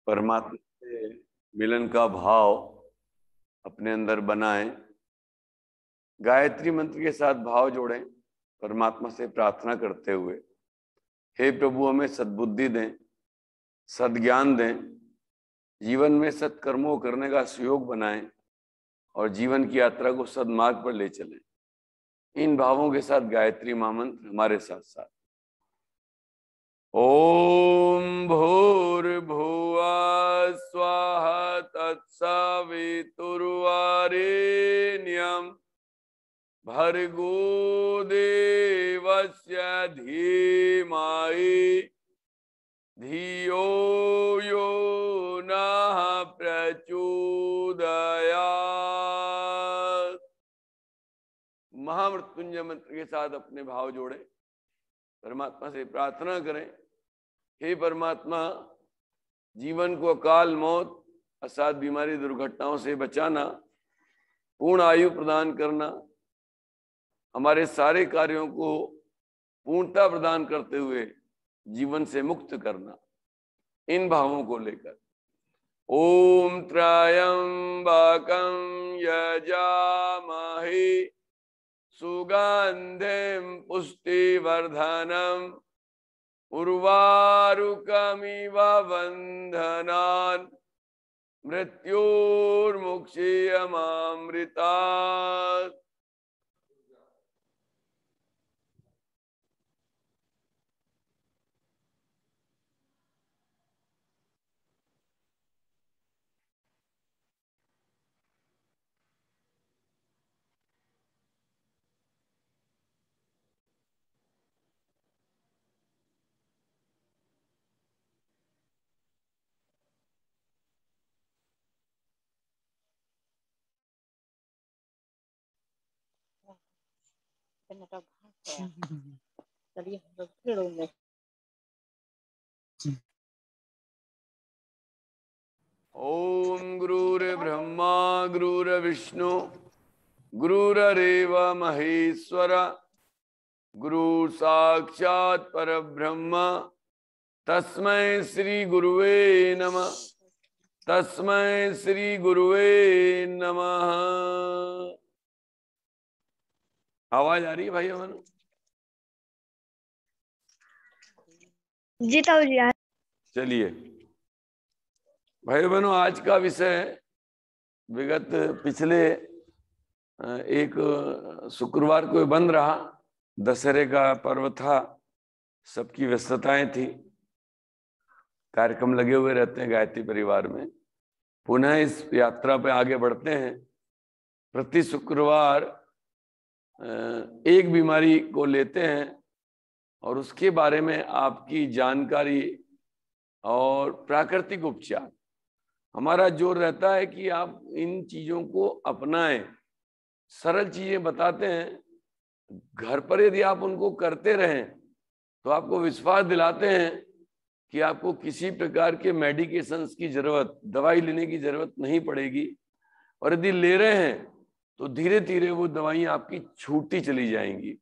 परमात्मा से मिलन का भाव अपने अंदर बनाएं। गायत्री मंत्र के साथ भाव जोड़ें, परमात्मा से प्रार्थना करते हुए, हे प्रभु हमें सद्बुद्धि दें, सद्ज्ञान दें, जीवन में सत्कर्मों करने का सहयोग बनाएं और जीवन की यात्रा को सद्मार्ग पर ले चलें। इन भावों के साथ गायत्री महामंत्र हमारे साथ साथ। ओम भूर्भुवः स्वाहा तत्सवितुर्वरेण्यं भर्गो देवस्य धीमहि धियो यो नः प्रचोदयात्। महामृत्युंजय मंत्र के साथ अपने भाव जोड़े, परमात्मा से प्रार्थना करें, हे परमात्मा जीवन को अकाल मौत, असाध बीमारी, दुर्घटनाओं से बचाना, पूर्ण आयु प्रदान करना, हमारे सारे कार्यों को पूर्णता प्रदान करते हुए जीवन से मुक्त करना। इन भावों को लेकर ओम त्र्यंबकं यजामहे सुगंधिं पुष्टिवर्धनम् उर्वारुकमिव बन्धनान् मृत्योर्मुक्षीयमामृतात्। चलिए हम लोग फिर में ओम गुरुर्ब्रह्मा गुरुर्विष्णु गुरुरेव महेश्वर गुरु साक्षात् परब्रह्म तस्मै श्री गुरुवे नमः। तस्मै श्री गुरुवे नमः। आवाज आ रही है भाई बहनों? जी ताऊ जी। चलिए भाई बहनों, आज का विषय विगत पिछले एक शुक्रवार को बंद रहा, दशहरे का पर्व था, सबकी व्यस्तताएं थी, कार्यक्रम लगे हुए रहते हैं गायत्री परिवार में। पुनः इस यात्रा पे आगे बढ़ते हैं। प्रति शुक्रवार एक बीमारी को लेते हैं और उसके बारे में आपकी जानकारी और प्राकृतिक उपचार। हमारा जोर रहता है कि आप इन चीजों को अपनाएं। सरल चीजें बताते हैं, घर पर यदि आप उनको करते रहें तो आपको विश्वास दिलाते हैं कि आपको किसी प्रकार के मेडिकेशंस की जरूरत, दवाई लेने की जरूरत नहीं पड़ेगी। और यदि ले रहे हैं तो धीरे धीरे वो दवाइयां आपकी छूटती चली जाएंगी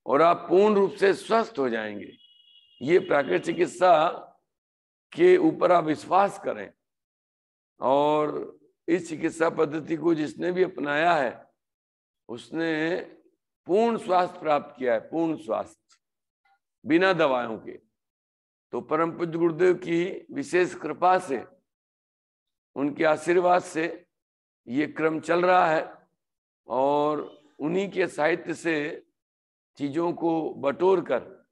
और आप पूर्ण रूप से स्वस्थ हो जाएंगे। ये प्राकृतिक चिकित्सा के ऊपर आप विश्वास करें और इस चिकित्सा पद्धति को जिसने भी अपनाया है उसने पूर्ण स्वास्थ्य प्राप्त किया है, पूर्ण स्वास्थ्य बिना दवाओं के। तो परम पूज्य गुरुदेव की विशेष कृपा से, उनके आशीर्वाद से ये क्रम चल रहा है और उन्हीं के साहित्य से चीजों को बटोर कर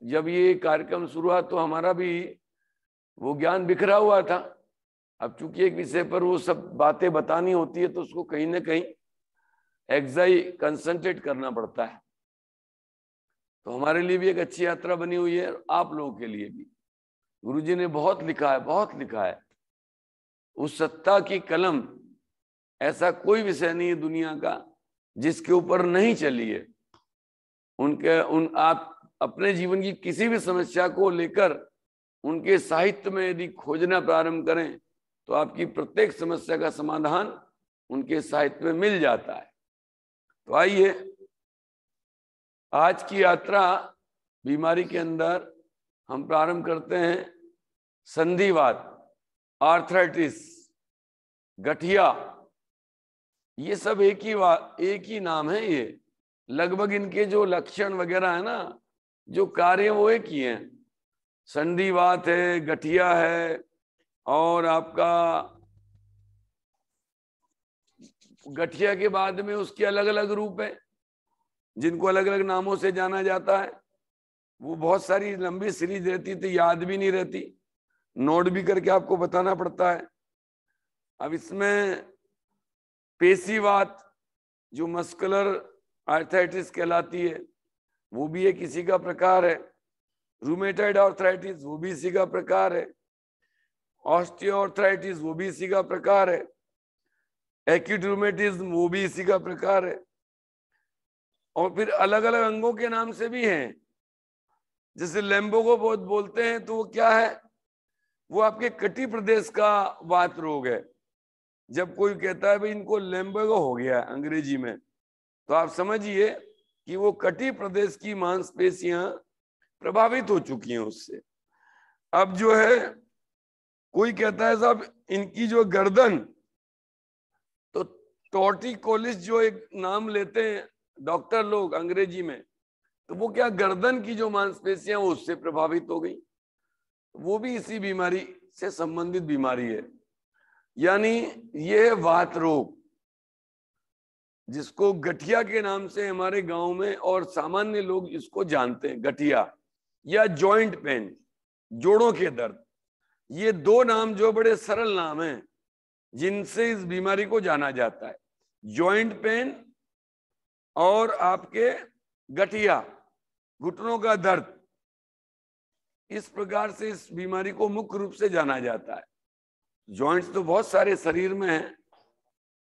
जब ये कार्यक्रम शुरू हुआ तो हमारा भी वो ज्ञान बिखरा हुआ था। अब चूंकि एक विषय पर वो सब बातें बतानी होती है तो उसको कहीं ना कहीं एग्जाई कंसंट्रेट करना पड़ता है। तो हमारे लिए भी एक अच्छी यात्रा बनी हुई है, आप लोगों के लिए भी। गुरुजी ने बहुत लिखा है, बहुत लिखा है। उस सत्ता की कलम, ऐसा कोई विषय नहीं है दुनिया का जिसके ऊपर नहीं चली है। आप अपने जीवन की किसी भी समस्या को लेकर उनके साहित्य में यदि खोजना प्रारंभ करें तो आपकी प्रत्येक समस्या का समाधान उनके साहित्य में मिल जाता है। तो आइए आज की यात्रा बीमारी के अंदर हम प्रारंभ करते हैं संधिवात। आर्थराइटिस, गठिया, ये सब एक ही नाम है। ये लगभग इनके जो लक्षण वगैरह है ना, जो कार्य वो एक ही है। संधिवात है, गठिया है, और आपका गठिया के बाद में उसके अलग अलग रूप है जिनको अलग अलग नामों से जाना जाता है। वो बहुत सारी लंबी सीरीज रहती तो याद भी नहीं रहती, नोट भी करके आपको बताना पड़ता है। अब इसमें पेशीवात जो मस्कुलर आर्थराइटिस कहलाती है, वो भी एक इसी का प्रकार है। रूमेटॉइड आर्थराइटिस वो भी इसी का प्रकार है। ऑस्टियोआर्थराइटिस वो भी इसी का प्रकार है। एक्यूट रूमेटिज्म वो भी इसी का प्रकार है। और फिर अलग अलग अंगों के नाम से भी हैं। जैसे लेम्बो को बहुत बोलते हैं, तो वो क्या है, वो आपके कटी प्रदेश का वात रोग है। जब कोई कहता है भाई इनको लेम्बो हो गया है अंग्रेजी में, तो आप समझिए कि वो कटी प्रदेश की मांसपेशियां प्रभावित हो चुकी हैं उससे। अब जो है कोई कहता है साहब इनकी जो गर्दन, तो टॉर्टिकोलिस जो एक नाम लेते हैं डॉक्टर लोग अंग्रेजी में, तो वो क्या गर्दन की जो मांसपेशियां वो उससे प्रभावित हो गई। वो भी इसी बीमारी से संबंधित बीमारी है। यानी ये वात रोग, जिसको गठिया के नाम से हमारे गांव में और सामान्य लोग इसको जानते हैं, गठिया या जॉइंट पेन, जोड़ों के दर्द, ये दो नाम जो बड़े सरल नाम हैं जिनसे इस बीमारी को जाना जाता है। जॉइंट पेन और आपके गठिया, घुटनों का दर्द, इस प्रकार से इस बीमारी को मुख्य रूप से जाना जाता है। जॉइंट्स तो बहुत सारे शरीर में हैं।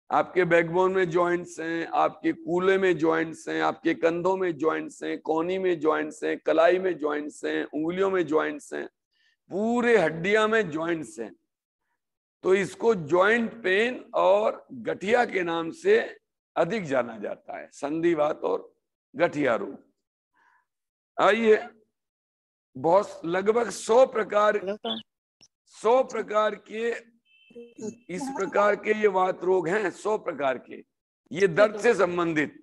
आपके बैकबोन में जॉइंट्स हैं, आपके कूल्हे में जॉइंट्स हैं, आपके कंधों में जॉइंट्स हैं, कोहनी में जॉइंट्स हैं, कलाई में जॉइंट्स हैं, उंगलियों में जॉइंट्स हैं, पूरे हड्डियां में जॉइंट्स हैं। तो इसको जॉइंट पेन और गठिया के नाम से अधिक जाना जाता है, संधिवात और गठिया रोग। आइए, बहुत लगभग 100 प्रकार के इस प्रकार के ये वात रोग हैं। 100 प्रकार के ये दर्द से संबंधित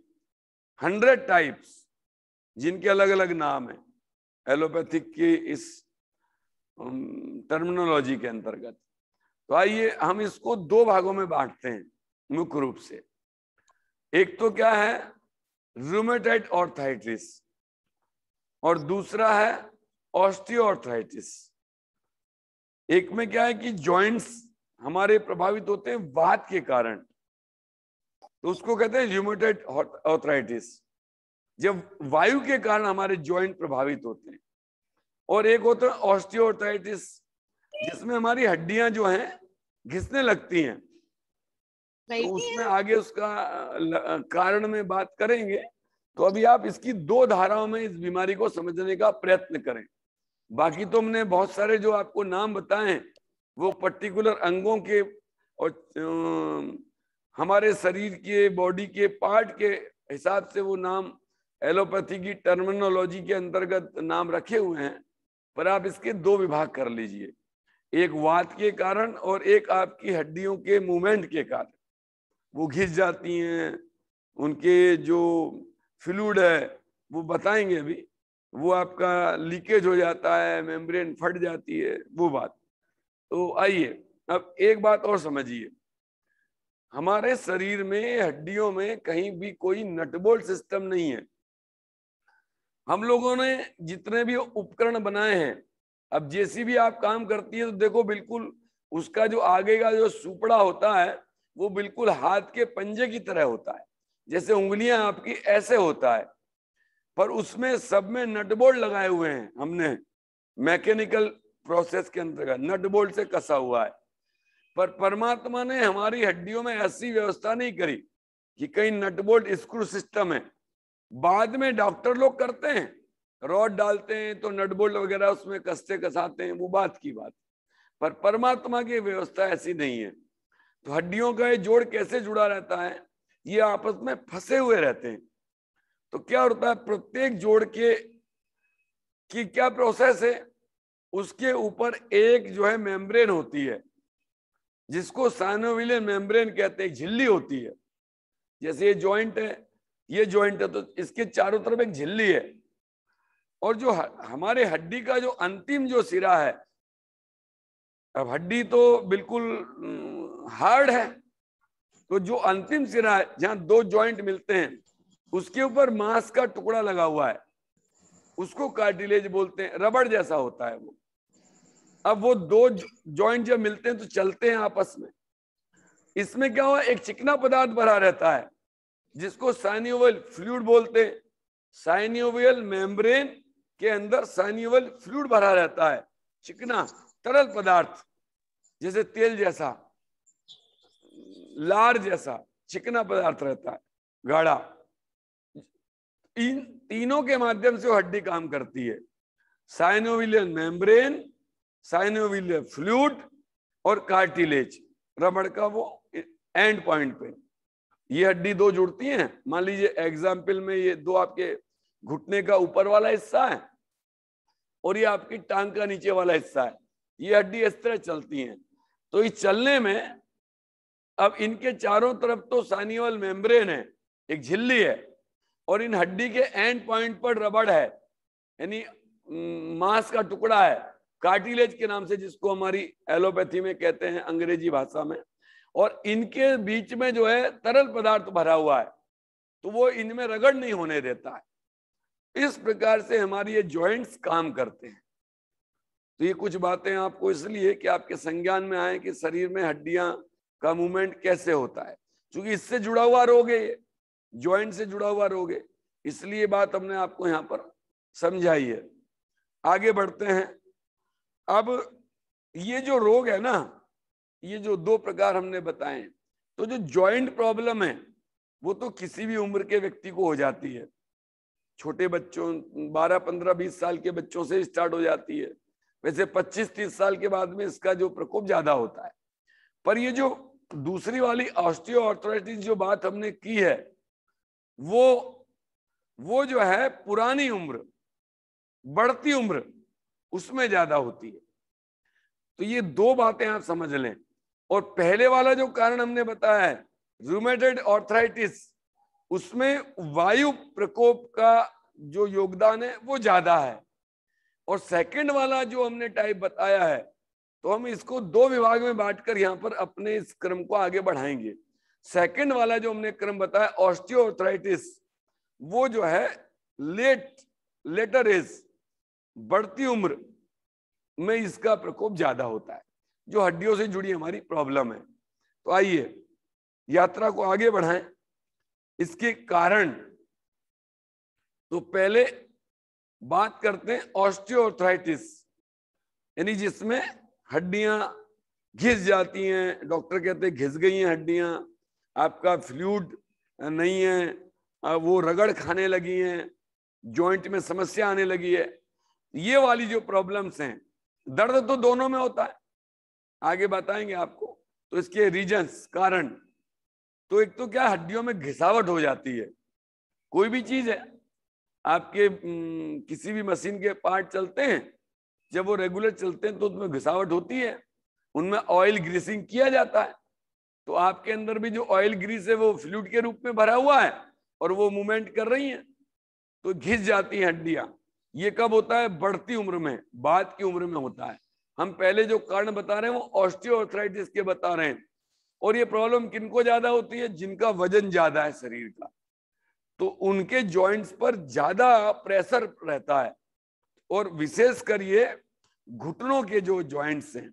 100 टाइप्स, जिनके अलग अलग नाम है एलोपैथिक की इस टर्मिनोलॉजी के अंतर्गत। तो आइए हम इसको दो भागों में बांटते हैं मुख्य रूप से। एक तो क्या है, रूमेटॉइड आर्थराइटिस, और दूसरा है ऑस्टियोआर्थराइटिस। एक में क्या है कि जॉइंट्स हमारे प्रभावित होते हैं वात के कारण, तो उसको कहते हैं रूमेटॉइड आर्थराइटिस, जब वायु के कारण हमारे जॉइंट प्रभावित होते हैं। और एक होता है ऑस्टियोआर्थराइटिस, जिसमें हमारी हड्डियां जो हैं घिसने लगती हैं। तो उसमें आगे उसका कारण में बात करेंगे। तो अभी आप इसकी दो धाराओं में इस बीमारी को समझने का प्रयत्न करें। बाकी तो हमने बहुत सारे जो आपको नाम बताए हैं वो पर्टिकुलर अंगों के और हमारे शरीर के, बॉडी के पार्ट के हिसाब से वो नाम एलोपैथी की टर्मिनोलॉजी के अंतर्गत नाम रखे हुए हैं। पर आप इसके दो विभाग कर लीजिए, एक वात के कारण और एक आपकी हड्डियों के मूवमेंट के कारण। वो घिस जाती हैं, उनके जो फ्लूइड है वो बताएंगे अभी, वो आपका लीकेज हो जाता है, मेम्ब्रेन फट जाती है, वो बात। तो आइए अब एक बात और समझिए, हमारे शरीर में हड्डियों में कहीं भी कोई नटबोल्ट सिस्टम नहीं है। हम लोगों ने जितने भी उपकरण बनाए हैं, अब जैसी भी आप काम करती है तो देखो बिल्कुल उसका जो आगे का जो सुपड़ा होता है वो बिल्कुल हाथ के पंजे की तरह होता है, जैसे उंगलियां आपकी ऐसे होता है, पर उसमें सब में नट बोल्ट लगाए हुए हैं हमने, मैकेनिकल प्रोसेस के अंतर्गत नट बोल्ट से कसा हुआ है। पर परमात्मा ने हमारी हड्डियों में ऐसी व्यवस्था नहीं करी कि कहीं नट बोल्ट स्क्रू सिस्टम है। बाद में डॉक्टर लोग करते हैं, रॉड डालते हैं तो नट बोल्ट वगैरह उसमें कसते कसाते हैं, वो बात की बात। पर परमात्मा की व्यवस्था ऐसी नहीं है। तो हड्डियों का ये जोड़ कैसे जुड़ा रहता है, ये आपस में फंसे हुए रहते हैं। तो क्या होता है, प्रत्येक जोड़ के की क्या प्रोसेस है, उसके ऊपर एक जो है मेम्ब्रेन होती है, जिसको साइनोवियल मेम्ब्रेन कहते हैं, झिल्ली होती है। जैसे ये जॉइंट है, ये जॉइंट है, तो इसके चारों तरफ एक झिल्ली है। और जो हमारे हड्डी का जो अंतिम जो सिरा है, अब हड्डी तो बिल्कुल हार्ड है, तो जो अंतिम सिरा है जहां दो जॉइंट मिलते हैं, उसके ऊपर मांस का टुकड़ा लगा हुआ है, उसको कार्टिलेज बोलते हैं, रबड़ जैसा होता है वो। अब वो दो जॉइंट जब मिलते हैं तो चलते हैं आपस में। इसमें क्या हुआ, एक चिकना पदार्थ भरा रहता है जिसको साइनोवियल फ्लूइड बोलते हैं। साइनोवियल मेम्ब्रेन के अंदर साइनोवियल फ्लूइड भरा रहता है, चिकना तरल पदार्थ, जैसे तेल जैसा, लार जैसा चिकना पदार्थ रहता है, गाढ़ा। इन तीनों के माध्यम से वो हड्डी काम करती है, साइनोवियल मेम्ब्रेन, साइनोवियल फ्लूइड और कार्टिलेज, रबड़ का वो एंड पॉइंट पे। ये हड्डी दो जुड़ती हैं। मान लीजिए एग्जाम्पल में ये दो आपके घुटने का ऊपर वाला हिस्सा है और ये आपकी टांग का नीचे वाला हिस्सा है। ये हड्डी इस तरह चलती हैं। तो इस चलने में अब इनके चारों तरफ तो साइनोवियल मेम्ब्रेन है, एक झिल्ली है, और इन हड्डी के एंड पॉइंट पर रबड़ है, यानी मांस का टुकड़ा है, कार्टिलेज के नाम से, जिसको हमारी एलोपैथी में कहते हैं, अंग्रेजी भाषा में। और इनके बीच में जो है तरल पदार्थ भरा हुआ है, तो वो इनमें रगड़ नहीं होने देता है। इस प्रकार से हमारी ये जॉइंट्स काम करते हैं। तो ये कुछ बातें आपको इसलिए कि आपके संज्ञान में आए कि शरीर में हड्डियां का मूवमेंट कैसे होता है, क्योंकि इससे जुड़ा हुआ रोग है, ये जॉइंट से जुड़ा हुआ रोग है, इसलिए बात हमने आपको यहाँ पर समझाई है। आगे बढ़ते हैं। अब ये जो रोग है ना, ये जो दो प्रकार हमने बताए, तो जो जॉइंट प्रॉब्लम है वो तो किसी भी उम्र के व्यक्ति को हो जाती है। छोटे बच्चों 12, 15, 20 साल के बच्चों से स्टार्ट हो जाती है। वैसे 25, 30 साल के बाद में इसका जो प्रकोप ज्यादा होता है। पर ये जो दूसरी वाली ऑस्टियोआर्थराइटिस जो बात हमने की है, वो जो है पुरानी उम्र, बढ़ती उम्र, उसमें ज्यादा होती है। तो ये दो बातें आप समझ लें। और पहले वाला जो कारण हमने बताया है, रूमेटॉइड आर्थराइटिस, उसमें वायु प्रकोप का जो योगदान है वो ज्यादा है। और सेकंड वाला जो हमने टाइप बताया है, तो हम इसको दो विभाग में बांटकर यहाँ पर अपने इस क्रम को आगे बढ़ाएंगे। सेकंड वाला जो हमने क्रम बताया, ऑस्टियोआर्थराइटिस, वो जो है लेटर एज, बढ़ती उम्र में इसका प्रकोप ज्यादा होता है, जो हड्डियों से जुड़ी हमारी प्रॉब्लम है। तो आइए यात्रा को आगे बढ़ाएं। इसके कारण तो पहले बात करते हैं ऑस्टियोआर्थराइटिस, यानी जिसमें हड्डियां घिस जाती हैं, डॉक्टर कहते हैं घिस गई हैं हड्डियां, आपका फ्लूइड नहीं है, वो रगड़ खाने लगी हैं, जॉइंट में समस्या आने लगी है। ये वाली जो प्रॉब्लम्स हैं, दर्द तो दोनों में होता है, आगे बताएंगे आपको। तो इसके रीजंस, कारण, तो एक तो क्या, हड्डियों में घिसावट हो जाती है। कोई भी चीज है, आपके किसी भी मशीन के पार्ट चलते हैं, जब वो रेगुलर चलते हैं तो उसमें घिसावट होती है, उनमें ऑयल ग्रीसिंग किया जाता है। तो आपके अंदर भी जो ऑयल ग्रीस है वो फ्लूइड के रूप में भरा हुआ है और वो मूवमेंट कर रही हैं, तो घिस जाती हैं हड्डियां। ये कब होता है? बढ़ती उम्र में, बाद की उम्र में होता है। हम पहले जो कारण बता रहे हैं वो ऑस्टियोआर्थराइटिस के बता रहे हैं। और ये प्रॉब्लम किनको ज्यादा होती है? जिनका वजन ज्यादा है शरीर का, तो उनके जॉइंट्स पर ज्यादा प्रेशर रहता है। और विशेषकर ये घुटनों के जो जॉइंट्स हैं,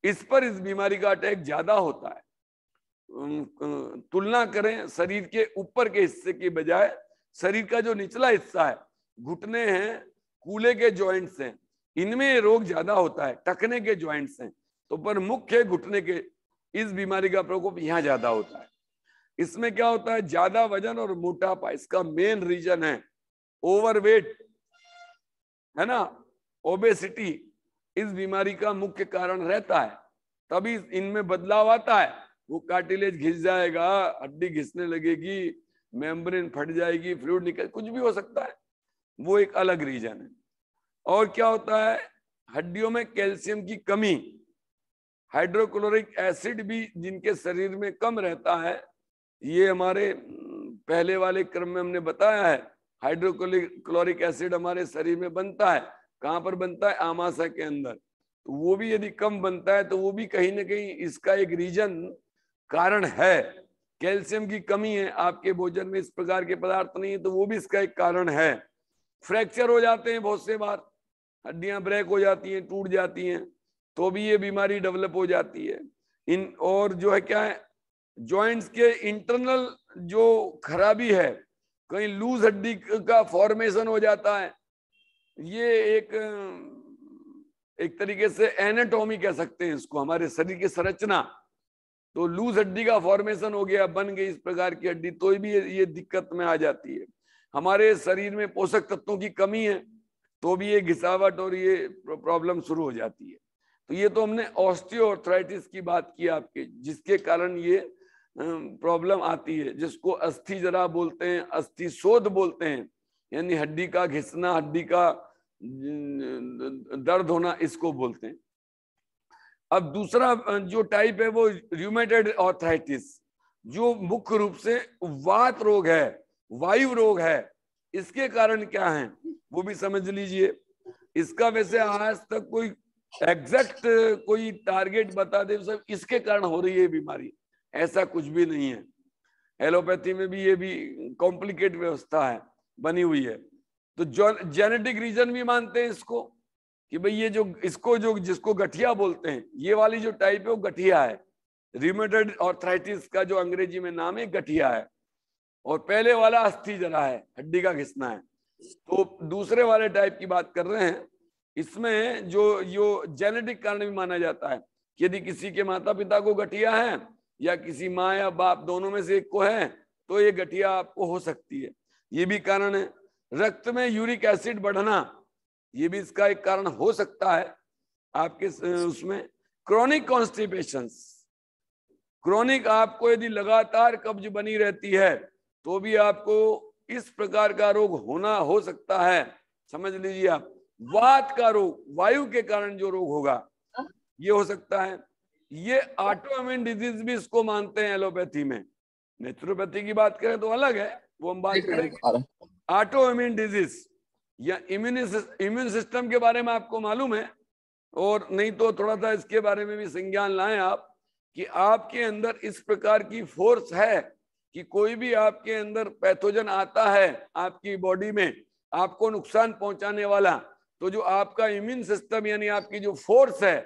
इस पर इस बीमारी का अटैक ज्यादा होता है। तुलना करें शरीर के ऊपर के हिस्से की बजाय शरीर का जो निचला हिस्सा है, घुटने हैं, कूल्हे के जॉइंट्स हैं, इनमें रोग ज्यादा होता है। टखने के जॉइंट्स हैं तो पर मुख्य घुटने के, इस बीमारी का प्रकोप यहाँ ज्यादा होता है। इसमें क्या होता है? ज्यादा वजन और मोटापा इसका मेन रीजन है। ओवरवेट है ना, ओबेसिटी इस बीमारी का मुख्य कारण रहता है। तभी इनमें बदलाव आता है। वो कार्टिलेज घिस जाएगा, हड्डी घिसने लगेगी, मेम्ब्रेन फट जाएगी, फ्लूइड निकल, कुछ भी हो सकता है, वो एक अलग रीजन है। और क्या होता है? हड्डियों में कैल्शियम की कमी, हाइड्रोक्लोरिक एसिड भी जिनके शरीर में कम रहता है, ये हमारे पहले वाले क्रम में हमने बताया है, हाइड्रोक्लोरिक एसिड हमारे शरीर में बनता है। कहाँ पर बनता है? आमाशय के अंदर। तो वो भी यदि कम बनता है तो वो भी कहीं ना कहीं इसका एक रीजन कारण है। कैल्शियम की कमी है, आपके भोजन में इस प्रकार के पदार्थ नहीं है, तो वो भी इसका एक कारण है। फ्रैक्चर हो जाते हैं बहुत से बार, हड्डियां ब्रेक हो जाती हैं, टूट जाती हैं, तो भी ये बीमारी डेवलप हो जाती है। इन और जो है क्या है, जॉइंट्स के इंटरनल जो खराबी है, कहीं लूज हड्डी का फॉर्मेशन हो जाता है। ये एक तरीके से एनाटॉमी कह सकते हैं इसको, हमारे शरीर की संरचना। तो लूज हड्डी का फॉर्मेशन हो गया, बन गई इस प्रकार की हड्डी, तो भी ये दिक्कत में आ जाती है। हमारे शरीर में पोषक तत्वों की कमी है तो भी ये घिसावट और ये प्रॉब्लम शुरू हो जाती है। तो ये तो हमने ऑस्टियोआर्थराइटिस की बात की आपके, जिसके कारण ये प्रॉब्लम आती है, जिसको अस्थि जरा बोलते हैं, अस्थि शोथ बोलते हैं, यानी हड्डी का घिसना, हड्डी का दर्द होना, इसको बोलते हैं। अब दूसरा जो टाइप है वो र्यूमेटॉइड आर्थराइटिस, जो मुख्य रूप से वात रोग है, वायु रोग है। इसके कारण क्या है वो भी समझ लीजिए। इसका वैसे आज तक कोई एग्जैक्ट कोई टारगेट बता दे सब इसके कारण हो रही है बीमारी, ऐसा कुछ भी नहीं है। एलोपैथी में भी ये भी कॉम्प्लिकेट व्यवस्था है बनी हुई है। तो जेनेटिक रीजन भी मानते हैं इसको कि भाई ये जो इसको जो जिसको गठिया बोलते हैं, ये वाली जो टाइप है वो गठिया है। र्यूमेटॉइड आर्थराइटिस का जो अंग्रेजी में नाम है गठिया है, और पहले वाला अस्थि जरा है, हड्डी का घिसना है। तो दूसरे वाले टाइप की बात कर रहे हैं, इसमें जो जेनेटिक कारण भी माना जाता है कि यदि किसी के माता पिता को गठिया है या किसी माँ या बाप दोनों में से एक को है तो ये गठिया आपको हो सकती है, ये भी कारण है। रक्त में यूरिक एसिड बढ़ना, ये भी इसका एक कारण हो सकता है आपके उसमें। क्रोनिक कॉन्स्टिपेशंस, क्रोनिक आपको यदि लगातार कब्ज बनी रहती है तो भी आपको इस प्रकार का रोग होना हो सकता है, समझ लीजिए आप। वात का रोग, वायु के कारण जो रोग होगा ये हो सकता है। ये ऑटोइम्यून डिजीज भी इसको मानते हैं एलोपैथी में। नेचुरोपैथी की बात करें तो अलग है, वो हम बात करेंगे। ऑटोइम्यून डिजीज या इम्यून सिस्टम के बारे में आपको मालूम है, और नहीं तो थोड़ा सा इसके बारे में भी संज्ञान लाएं आप कि आपके अंदर इस प्रकार की फोर्स है कि कोई भी आपके अंदर पैथोजन आता है आपकी बॉडी में आपको नुकसान पहुंचाने वाला, तो जो आपका इम्यून सिस्टम यानी आपकी जो फोर्स है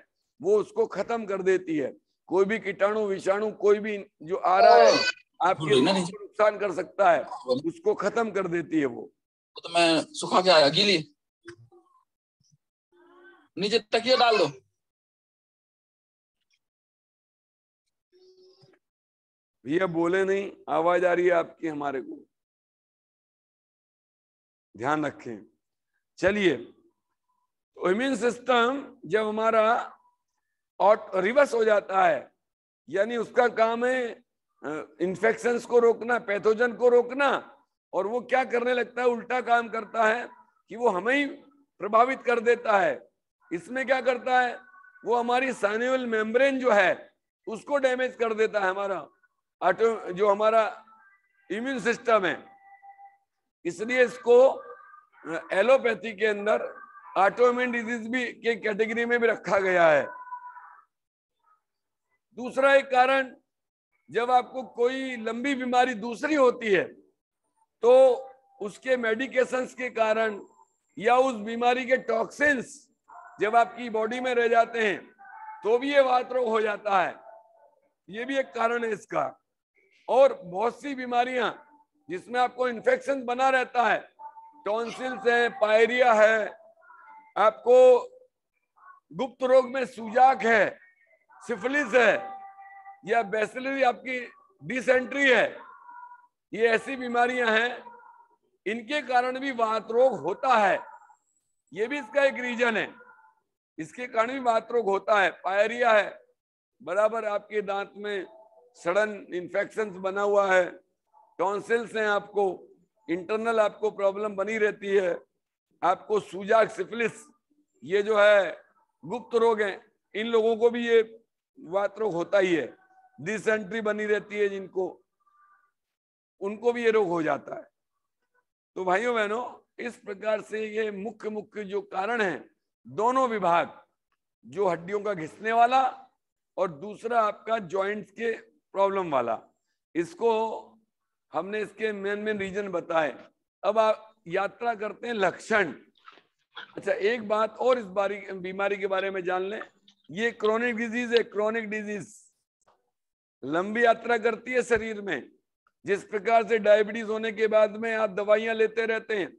वो उसको खत्म कर देती है। कोई भी कीटाणु विषाणु कोई भी जो आ रहा है आपके नुकसान कर सकता है, उसको खत्म कर देती है वो। तो मैं सुखा के आया, गीली नीचे तकिया डाल दो। भैया बोले नहीं, आवाज आ रही है आपकी हमारे को, ध्यान रखें। चलिए, तो इम्यून सिस्टम जब हमारा और रिवर्स हो जाता है, यानी उसका काम है इन्फेक्शंस को रोकना, पैथोजन को रोकना, और वो क्या करने लगता है, उल्टा काम करता है कि वो हमें ही प्रभावित कर देता है। इसमें क्या करता है, वो हमारी साइनोवियल मेम्ब्रेन जो है उसको डैमेज कर देता है, हमारा जो हमारा इम्यून सिस्टम है। इसलिए इसको एलोपैथी के अंदर ऑटोइम्यून डिजीज भी के कैटेगरी में भी रखा गया है। दूसरा एक कारण, जब आपको कोई लंबी बीमारी दूसरी होती है तो उसके मेडिकेशंस के कारण या उस बीमारी के टॉक्सिन्स जब आपकी बॉडी में रह जाते हैं तो भी ये वात रोग हो जाता है, ये भी एक कारण है इसका। और बहुत सी बीमारियां जिसमें आपको इन्फेक्शन बना रहता है, टॉन्सिल्स है, पायरिया है, आपको गुप्त रोग में सूजाक है, सिफिलिस है, या बैसिलरी आपकी डिसेंट्री है, ये ऐसी बीमारियां हैं, इनके कारण भी वात रोग होता है। ये भी इसका एक रीजन है, इसके कारण भी वात रोग होता है। पायरिया है, बराबर आपके दांत में सडन इन्फेक्शंस बना हुआ है, टॉन्सिल्स हैं, आपको इंटरनल आपको प्रॉब्लम बनी रहती है, आपको सूजाक, सिफिलिस, ये जो है गुप्त रोग हैं, इन लोगों को भी ये वात रोग होता ही है, डिसेंट्री बनी रहती है जिनको, उनको भी ये रोग हो जाता है। तो भाइयों बहनों, इस प्रकार से ये मुख्य मुख्य जो कारण है, दोनों विभाग, जो हड्डियों का घिसने वाला और दूसरा आपका जॉइंट्स के प्रॉब्लम वाला, इसको हमने इसके मेन रीजन बताए। अब आप यात्रा करते हैं लक्षण। अच्छा, एक बात और इस बीमारी के बारे में जान लें, ये क्रोनिक डिजीज है। क्रोनिक डिजीज लंबी यात्रा करती है शरीर में। जिस प्रकार से डायबिटीज होने के बाद में आप दवाइयां लेते रहते हैं,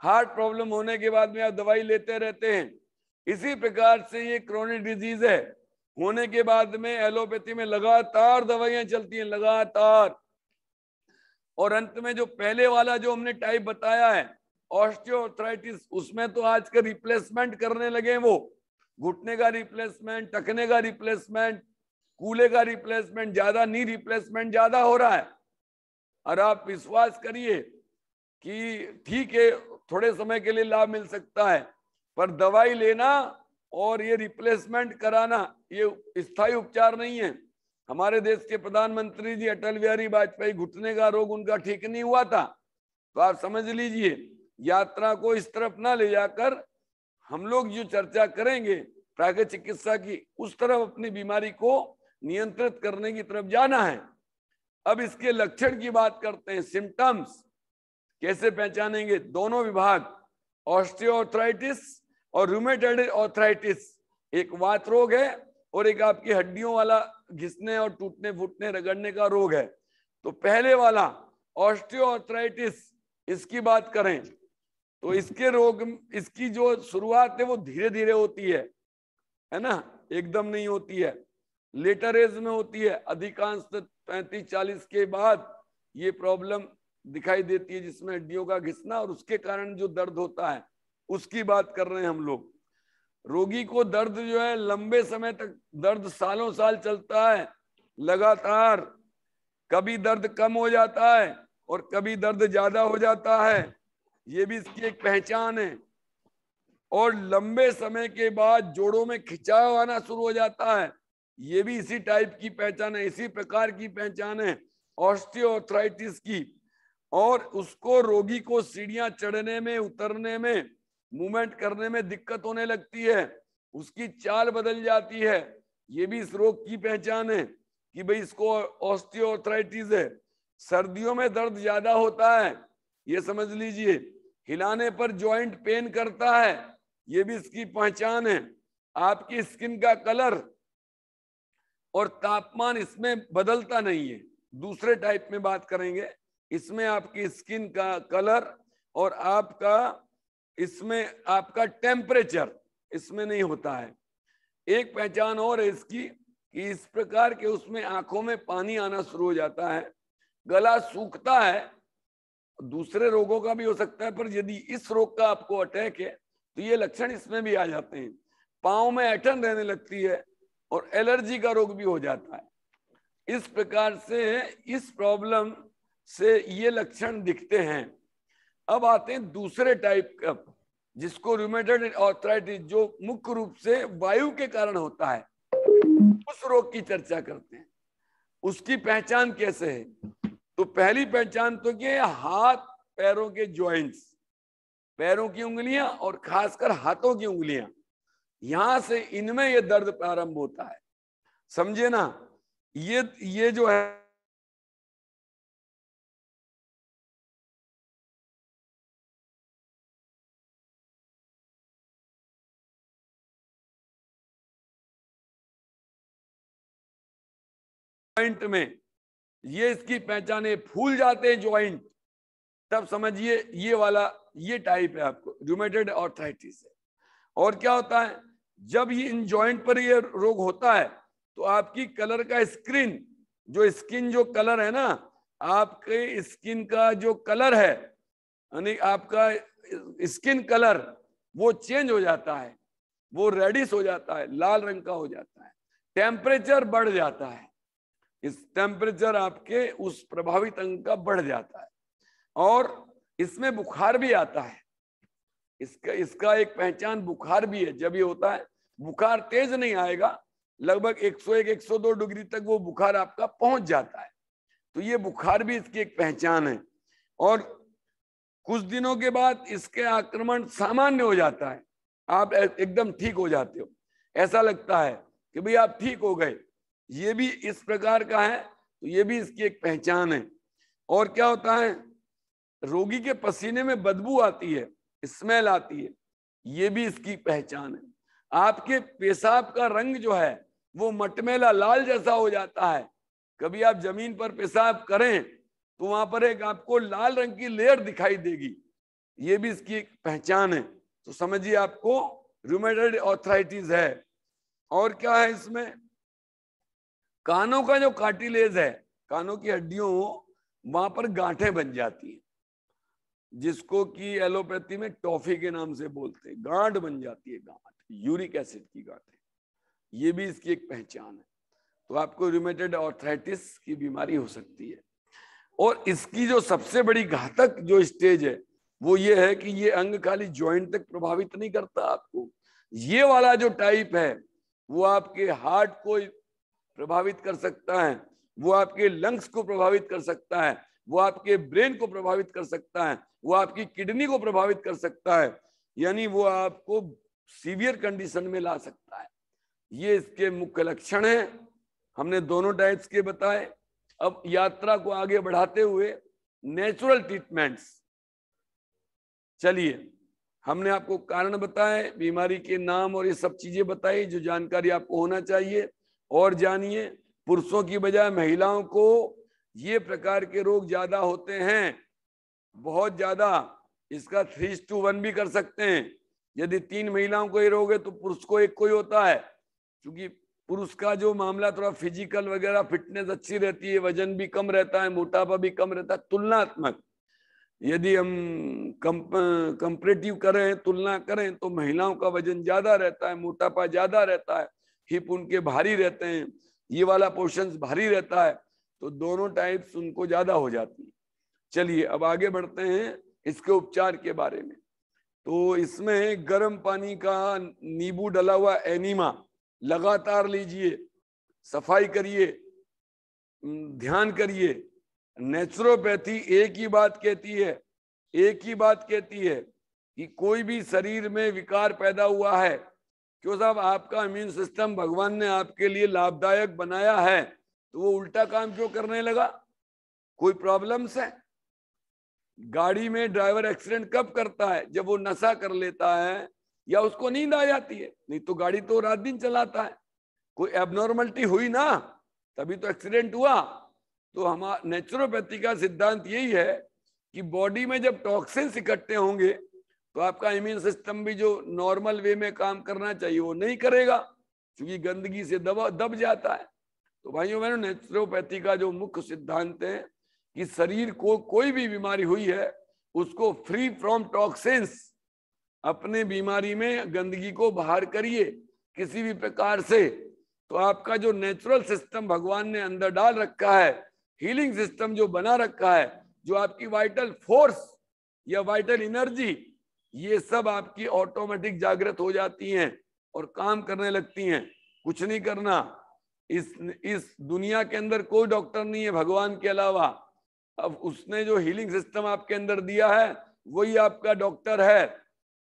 हार्ट प्रॉब्लम होने के बाद में आप दवाई लेते रहते हैं, इसी प्रकार से ये क्रोनिक डिजीज है। होने के बाद में एलोपैथी में लगातार दवाइयां चलती हैं, लगातार। और अंत में जो पहले वाला जो हमने टाइप बताया है ऑस्टियोआर्थराइटिस, उसमें तो आज का रिप्लेसमेंट करने लगे, वो घुटने का रिप्लेसमेंट, टखने का रिप्लेसमेंट, कूल्हे का रिप्लेसमेंट, ज्यादा नी रिप्लेसमेंट ज्यादा हो रहा है। और आप विश्वास करिए कि ठीक है, थोड़े समय के लिए लाभ मिल सकता है, पर दवाई लेना और ये रिप्लेसमेंट कराना ये स्थायी उपचार नहीं है। हमारे देश के प्रधानमंत्री जी अटल बिहारी वाजपेयी, घुटने का रोग उनका ठीक नहीं हुआ था, तो आप समझ लीजिए यात्रा को इस तरफ ना ले जाकर हम लोग जो चर्चा करेंगे प्राकृतिक चिकित्सा की, उस तरफ अपनी बीमारी को नियंत्रित करने की तरफ जाना है। अब इसके लक्षण की बात करते हैं, सिम्टम्स कैसे पहचानेंगे। दोनों विभाग, ऑस्टियोआर्थराइटिस और रूमेटॉइड आर्थराइटिस, एक वात रोग है और एक आपकी हड्डियों वाला घिसने और टूटने फूटने रगड़ने का रोग है। तो पहले वाला ऑस्टियोआर्थराइटिस, इसकी बात करें तो इसके रोग, इसकी जो शुरुआत है वो धीरे धीरे होती है ना, एकदम नहीं होती है, लेटर एज में होती है। अधिकांश 35-40 के बाद ये प्रॉब्लम दिखाई देती है, जिसमें हड्डियों का घिसना और उसके कारण जो दर्द होता है उसकी बात कर रहे हैं हम लोग। रोगी को दर्द जो है लंबे समय तक, दर्द सालों साल चलता है लगातार, कभी दर्द कम हो जाता है और कभी दर्द ज्यादा हो जाता है, ये भी इसकी एक पहचान है। और लंबे समय के बाद जोड़ों में खिंचाव आना शुरू हो जाता है, ये भी इसी टाइप की पहचान है, इसी प्रकार की पहचान है ऑस्टियोआर्थराइटिस की। और उसको, रोगी को सीढ़ियां चढ़ने में, उतरने में, मूवमेंट करने में दिक्कत होने लगती है, उसकी चाल बदल जाती है, ये भी इस रोग की पहचान है कि भाई इसको ऑस्टियोआर्थराइटिस है। सर्दियों में दर्द ज्यादा होता है, ये समझ लीजिए। हिलाने पर जॉइंट पेन करता है, ये भी इसकी पहचान है। आपकी स्किन का कलर और तापमान इसमें बदलता नहीं है। दूसरे टाइप में बात करेंगे, इसमें आपकी स्किन का कलर और आपका, इसमें आपका टेम्परेचर इसमें नहीं होता है। एक पहचान और है इसकी कि इस प्रकार के उसमें आंखों में पानी आना शुरू हो जाता है, गला सूखता है। दूसरे रोगों का भी हो सकता है, पर यदि इस रोग का आपको अटैक है तो ये लक्षण इसमें भी आ जाते हैं। पाँव में ऐंठन रहने लगती है और एलर्जी का रोग भी हो जाता है। इस प्रकार से इस प्रॉब्लम से ये लक्षण दिखते हैं। अब आते हैं दूसरे टाइप का, जिसको रूमेटॉइड आर्थराइटिस, जो मुख्य रूप से वायु के कारण होता है, उस रोग की चर्चा करते हैं। उसकी पहचान कैसे है? तो पहली पहचान तो क्या है, हाथ पैरों के जॉइंट्स, पैरों की उंगलियां और खासकर हाथों की उंगलियां, यहां से इनमें ये दर्द प्रारंभ होता है। समझे ना, ये जो है जॉइंट में, ये इसकी पहचान है। फूल जाते हैं जॉइंट, तब समझिए ये वाला, ये टाइप है आपको रूमेटॉइड आर्थराइटिस है। और क्या होता है, जब ये इन जॉइंट पर ये रोग होता है तो आपकी कलर का स्किन, जो स्किन जो कलर है ना, आपके स्किन का जो कलर है, यानी आपका स्किन कलर वो चेंज हो जाता है, वो रेडिश हो जाता है, लाल रंग का हो जाता है। टेम्परेचर बढ़ जाता है, इस टेम्परेचर आपके उस प्रभावित अंग का बढ़ जाता है। और इसमें बुखार भी आता है, इसका एक पहचान बुखार भी है। जब ये होता है, बुखार तेज नहीं आएगा लगभग 101-102 डिग्री तक वो बुखार आपका पहुंच जाता है। तो ये बुखार भी इसकी एक पहचान है। और कुछ दिनों के बाद इसके आक्रमण सामान्य हो जाता है, आप एकदम ठीक हो जाते हो, ऐसा लगता है कि भाई आप ठीक हो गए। ये भी इस प्रकार का है, तो ये भी इसकी एक पहचान है। और क्या होता है, रोगी के पसीने में बदबू आती है, स्मेल आती है, ये भी इसकी पहचान है। आपके पेशाब का रंग जो है वो मटमैला लाल जैसा हो जाता है। कभी आप जमीन पर पेशाब करें तो वहां पर एक आपको लाल रंग की लेयर दिखाई देगी, ये भी इसकी एक पहचान है। तो समझिए आपको रूमेटॉइड आर्थराइटिस है। और क्या है इसमें, कानों का जो कार्टिलेज है, कानों की हड्डियों, वहां पर गांठें बन जाती हैं, जिसको कि एलोपैथी में टॉफी के नाम से बोलते हैं। गांठ बन जाती है, गांठ, यूरिक एसिड की गांठें, ये भी इसकी एक पहचान है। तो आपको रूमेटॉइड आर्थराइटिस की बीमारी हो सकती है। और इसकी जो सबसे बड़ी घातक जो स्टेज है वो ये है कि ये अंग खाली जॉइंट तक प्रभावित नहीं करता आपको, ये वाला जो टाइप है वो आपके हार्ट को प्रभावित कर सकता है, वो आपके लंग्स को प्रभावित कर सकता है, वो आपके ब्रेन को प्रभावित कर सकता है, वो आपकी किडनी को प्रभावित कर सकता है, यानी वो आपको सीवियर कंडीशन में ला सकता है। ये इसके मुख्य लक्षण हैं। हमने दोनों टाइप्स के बताए। अब यात्रा को आगे बढ़ाते हुए नेचुरल ट्रीटमेंट्स, चलिए हमने आपको कारण बताए, बीमारी के नाम और ये सब चीजें बताई जो जानकारी आपको होना चाहिए। और जानिए, पुरुषों की बजाय महिलाओं को ये प्रकार के रोग ज्यादा होते हैं, बहुत ज्यादा। इसका 3:1 भी कर सकते हैं। यदि 3 महिलाओं को ये रोग है तो पुरुष को 1 को ही होता है, क्योंकि पुरुष का जो मामला थोड़ा फिजिकल वगैरह फिटनेस अच्छी रहती है, वजन भी कम रहता है, मोटापा भी कम रहता है तुलनात्मक। यदि हम कंपैरेटिव करें, तुलना करें, तो महिलाओं का वजन ज्यादा रहता है, मोटापा ज्यादा रहता है, हिप उनके भारी रहते हैं, ये वाला पोर्शन भारी रहता है, तो दोनों टाइप्स उनको ज्यादा हो जाती है। चलिए अब आगे बढ़ते हैं इसके उपचार के बारे में। तो इसमें गर्म पानी का नींबू डला हुआ एनीमा लगातार लीजिए, सफाई करिए, ध्यान करिए। नेचुरोपैथी एक ही बात कहती है कि कोई भी शरीर में विकार पैदा हुआ है, क्यों साहब, आपका इम्यून सिस्टम भगवान ने आपके लिए लाभदायक बनाया है, तो वो उल्टा काम क्यों करने लगा? कोई प्रॉब्लम्स है? गाड़ी में ड्राइवर एक्सीडेंट कब करता है? जब वो नशा कर लेता है या उसको नींद आ जाती है, नहीं तो गाड़ी तो रात दिन चलाता है। कोई एबनॉर्मलिटी हुई ना, तभी तो एक्सीडेंट हुआ। तो हमारा नेचुरोपैथी का सिद्धांत यही है कि बॉडी में जब टॉक्सिन्स इकट्ठे होंगे तो आपका इम्यून सिस्टम भी जो नॉर्मल वे में काम करना चाहिए वो नहीं करेगा, क्योंकि गंदगी से दब जाता है। तो भाइयों बहनों, नेचुरोपैथी का जो मुख्य सिद्धांत है कि शरीर को कोई भी बीमारी हुई है उसको फ्री फ्रॉम टॉक्सिन्स, अपने बीमारी में गंदगी को बाहर करिए किसी भी प्रकार से। तो आपका जो नेचुरल सिस्टम भगवान ने अंदर डाल रखा है, हीलिंग सिस्टम जो बना रखा है, जो आपकी वाइटल फोर्स या वाइटल एनर्जी, ये सब आपकी ऑटोमेटिक जागृत हो जाती हैं और काम करने लगती हैं। कुछ नहीं करना। इस दुनिया के अंदर कोई डॉक्टर नहीं है भगवान के अलावा। अब उसने जो हीलिंग सिस्टम आपके अंदर दिया है वही आपका डॉक्टर है।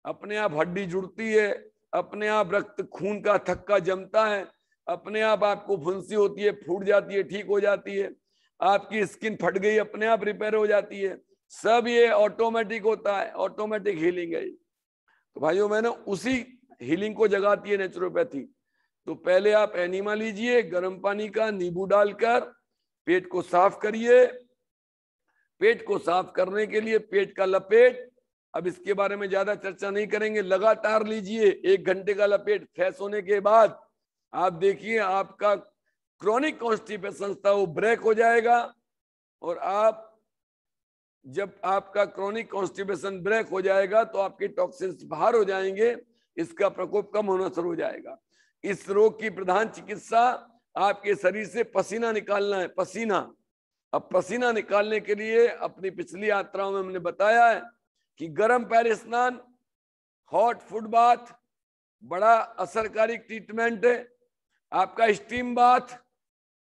अपने आप हड्डी जुड़ती है, अपने आप रक्त खून का थक्का जमता है, अपने आप आपको फुंसी होती है, फूट जाती है, ठीक हो जाती है, आपकी स्किन फट गई अपने आप रिपेयर हो जाती है। सब ये ऑटोमेटिक होता है, ऑटोमेटिक हीलिंग है। तो भाइयों बहनों, उसी हीलिंग को जगाती है नेचुरोपैथी। तो पहले आप एनीमा लीजिए, गर्म पानी का नींबू डालकर पेट को साफ करिए। पेट को साफ करने के लिए पेट का लपेट, अब इसके बारे में ज्यादा चर्चा नहीं करेंगे, लगातार लीजिए 1 घंटे का लपेट। फ्रेश होने के बाद आप देखिए आपका क्रॉनिक कॉन्स्टिपेशन था वो ब्रेक हो जाएगा। और आप जब आपका क्रॉनिक कॉन्स्टिपेशन ब्रेक हो जाएगा तो आपके टॉक्सिन्स बाहर हो जाएंगे, इसका प्रकोप कम होना शुरू हो जाएगा। इस रोग की प्रधान चिकित्सा आपके शरीर से पसीना निकालना है, पसीना। अब पसीना निकालने के लिए अपनी पिछली यात्राओं में हमने बताया है कि गर्म पैर स्नान, हॉट फुट बाथ बड़ा असरकारी ट्रीटमेंट है। आपका स्टीम बाथ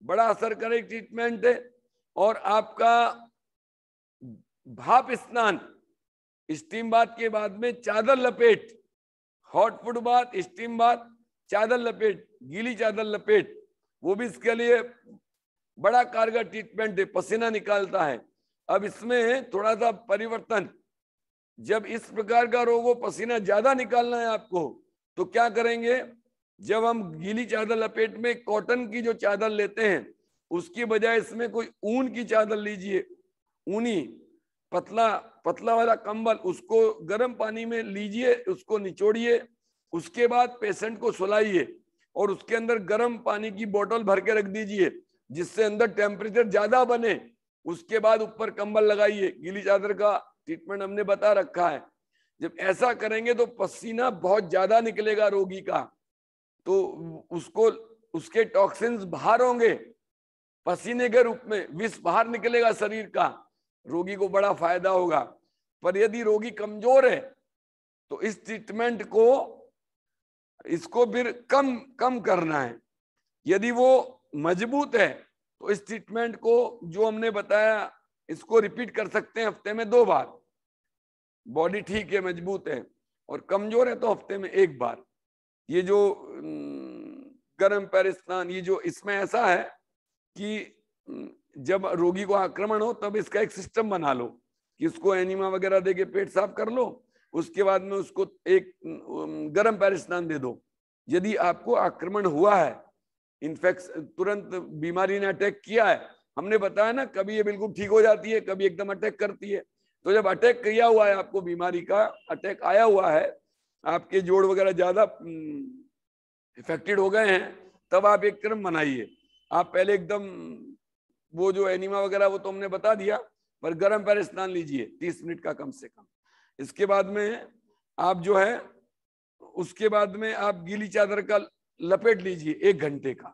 बड़ा असर करे ट्रीटमेंट है, और आपका भाप स्नान, स्टीम बाथ के बाद में चादर लपेट, hot foot bath, steam bath, चादर लपेट, गीली चादर लपेट, वो भी इसके लिए बड़ा कारगर ट्रीटमेंट है, पसीना निकालता है। अब इसमें थोड़ा सा परिवर्तन, जब इस प्रकार का रोग हो, पसीना ज्यादा निकालना है आपको, तो क्या करेंगे, जब हम गीली चादर लपेट में कॉटन की जो चादर लेते हैं, उसकी बजाय इसमें कोई ऊन की चादर लीजिए, ऊनी पतला पतला वाला कंबल, उसको गर्म पानी में लीजिए, उसको निचोड़िए, उसके बाद पेशेंट को सुलाइए और उसके अंदर गर्म पानी की बोतल भर के रख दीजिए, जिससे अंदर टेम्परेचर ज्यादा बने। उसके बाद ऊपर कंबल लगाइए। गीली चादर का ट्रीटमेंट हमने बता रखा है। जब ऐसा करेंगे तो पसीना बहुत ज्यादा निकलेगा रोगी का, तो उसको उसके टॉक्सिन्स बाहर होंगे, पसीने के रूप में विष बाहर निकलेगा शरीर का, रोगी को बड़ा फायदा होगा। पर यदि रोगी कमजोर है तो इस ट्रीटमेंट को, इसको फिर कम कम करना है। यदि वो मजबूत है तो इस ट्रीटमेंट को जो हमने बताया, इसको रिपीट कर सकते हैं हफ्ते में 2 बार। बॉडी ठीक है, मजबूत है, और कमजोर है तो हफ्ते में 1 बार। ये जो गर्म पैर स्नान, ये जो इसमें ऐसा है कि जब रोगी को आक्रमण हो तब इसका एक सिस्टम बना लो कि उसको एनीमा वगैरह देके पेट साफ कर लो, उसके बाद में उसको एक गर्म पैर स्नान दे दो। यदि आपको आक्रमण हुआ है, इन्फेक्शन, तुरंत बीमारी ने अटैक किया है, हमने बताया ना, कभी ये बिल्कुल ठीक हो जाती है, कभी एकदम अटैक करती है। तो जब अटैक किया हुआ है, आपको बीमारी का अटैक आया हुआ है, आपके जोड़ वगैरह ज्यादा इफेक्टेड हो गए हैं, तब आप एक क्रम बनाइए। आप पहले एकदम वो जो एनीमा वगैरह वो तो हमने बता दिया, पर गर्म पैर स्नान लीजिए 30 मिनट का कम से कम। इसके बाद में आप जो है, उसके बाद में आप गीली चादर का लपेट लीजिए 1 घंटे का।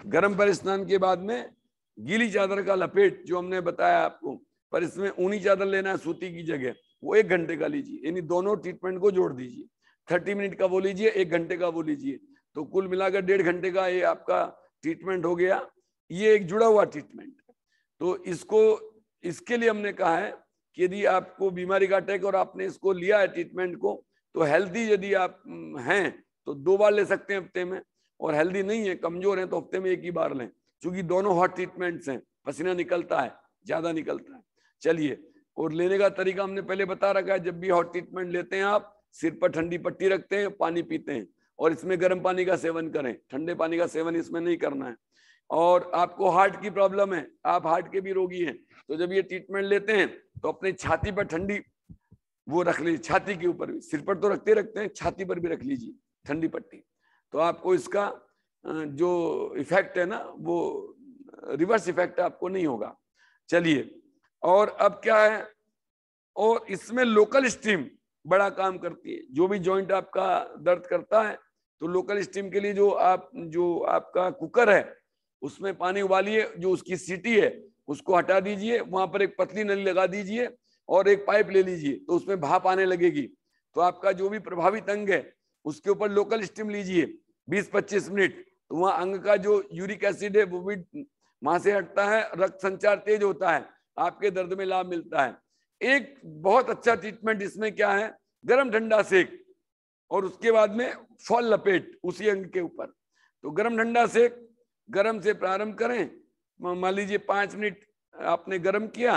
गर्म पैर स्नान के बाद में गीली चादर का लपेट जो हमने बताया आपको, पर इसमें ऊनी चादर लेना है सूती की जगह, वो 1 घंटे का लीजिए। यानी दोनों ट्रीटमेंट को जोड़ दीजिए, 30 मिनट का वो लीजिए, 1 घंटे का वो लीजिए, तो कुल मिलाकर 1.5 घंटे का ये आपका ट्रीटमेंट हो गया। ये एक जुड़ा हुआ ट्रीटमेंट है। तो इसको, इसके लिए हमने कहा है कि यदि आपको बीमारी का अटैक और आपने इसको लिया है ट्रीटमेंट को, तो हेल्दी यदि आप हैं तो 2 बार ले सकते हैं हफ्ते में, और हेल्दी नहीं है, कमजोर हैं, तो हफ्ते में 1 ही बार लें, क्योंकि दोनों हॉट ट्रीटमेंट्स हैं, पसीना निकलता है, ज्यादा निकलता है। चलिए, और लेने का तरीका हमने पहले बता रखा है। जब भी हॉट ट्रीटमेंट लेते हैं आप, सिर पर ठंडी पट्टी रखते हैं, पानी पीते हैं, और इसमें गर्म पानी का सेवन करें, ठंडे पानी का सेवन इसमें नहीं करना है। और आपको हार्ट की प्रॉब्लम है, आप हार्ट के भी रोगी हैं, तो जब ये ट्रीटमेंट लेते हैं तो अपनी छाती पर ठंडी वो रख लीजिए, छाती के ऊपर भी, सिर पर तो रखते हैं, छाती पर भी रख लीजिए ठंडी पट्टी, तो आपको इसका जो इफेक्ट है ना, वो रिवर्स इफेक्ट आपको नहीं होगा। चलिए, और अब क्या है, और इसमें लोकल स्टीम बड़ा काम करती है। जो भी जॉइंट आपका दर्द करता है, तो लोकल स्टीम के लिए जो आपका कुकर है, उसमें पानी उबालिए, जो उसकी सीटी है उसको हटा दीजिए, वहां पर एक पतली नली लगा दीजिए और एक पाइप ले लीजिए, तो उसमें भाप आने लगेगी। तो आपका जो भी प्रभावित अंग है उसके ऊपर लोकल स्टीम लीजिए 20-25 मिनट, तो वहां अंग का जो यूरिक एसिड है वो भी वहां से हटता है, रक्त संचार तेज होता है, आपके दर्द में लाभ मिलता है। एक बहुत अच्छा ट्रीटमेंट इसमें क्या है, गर्म ठंडा सेक, और उसके बाद में फॉल लपेट उसी अंग के ऊपर। तो गर्म ठंडा सेक, गर्म से प्रारंभ करें, मान लीजिए 5 मिनट आपने गर्म किया,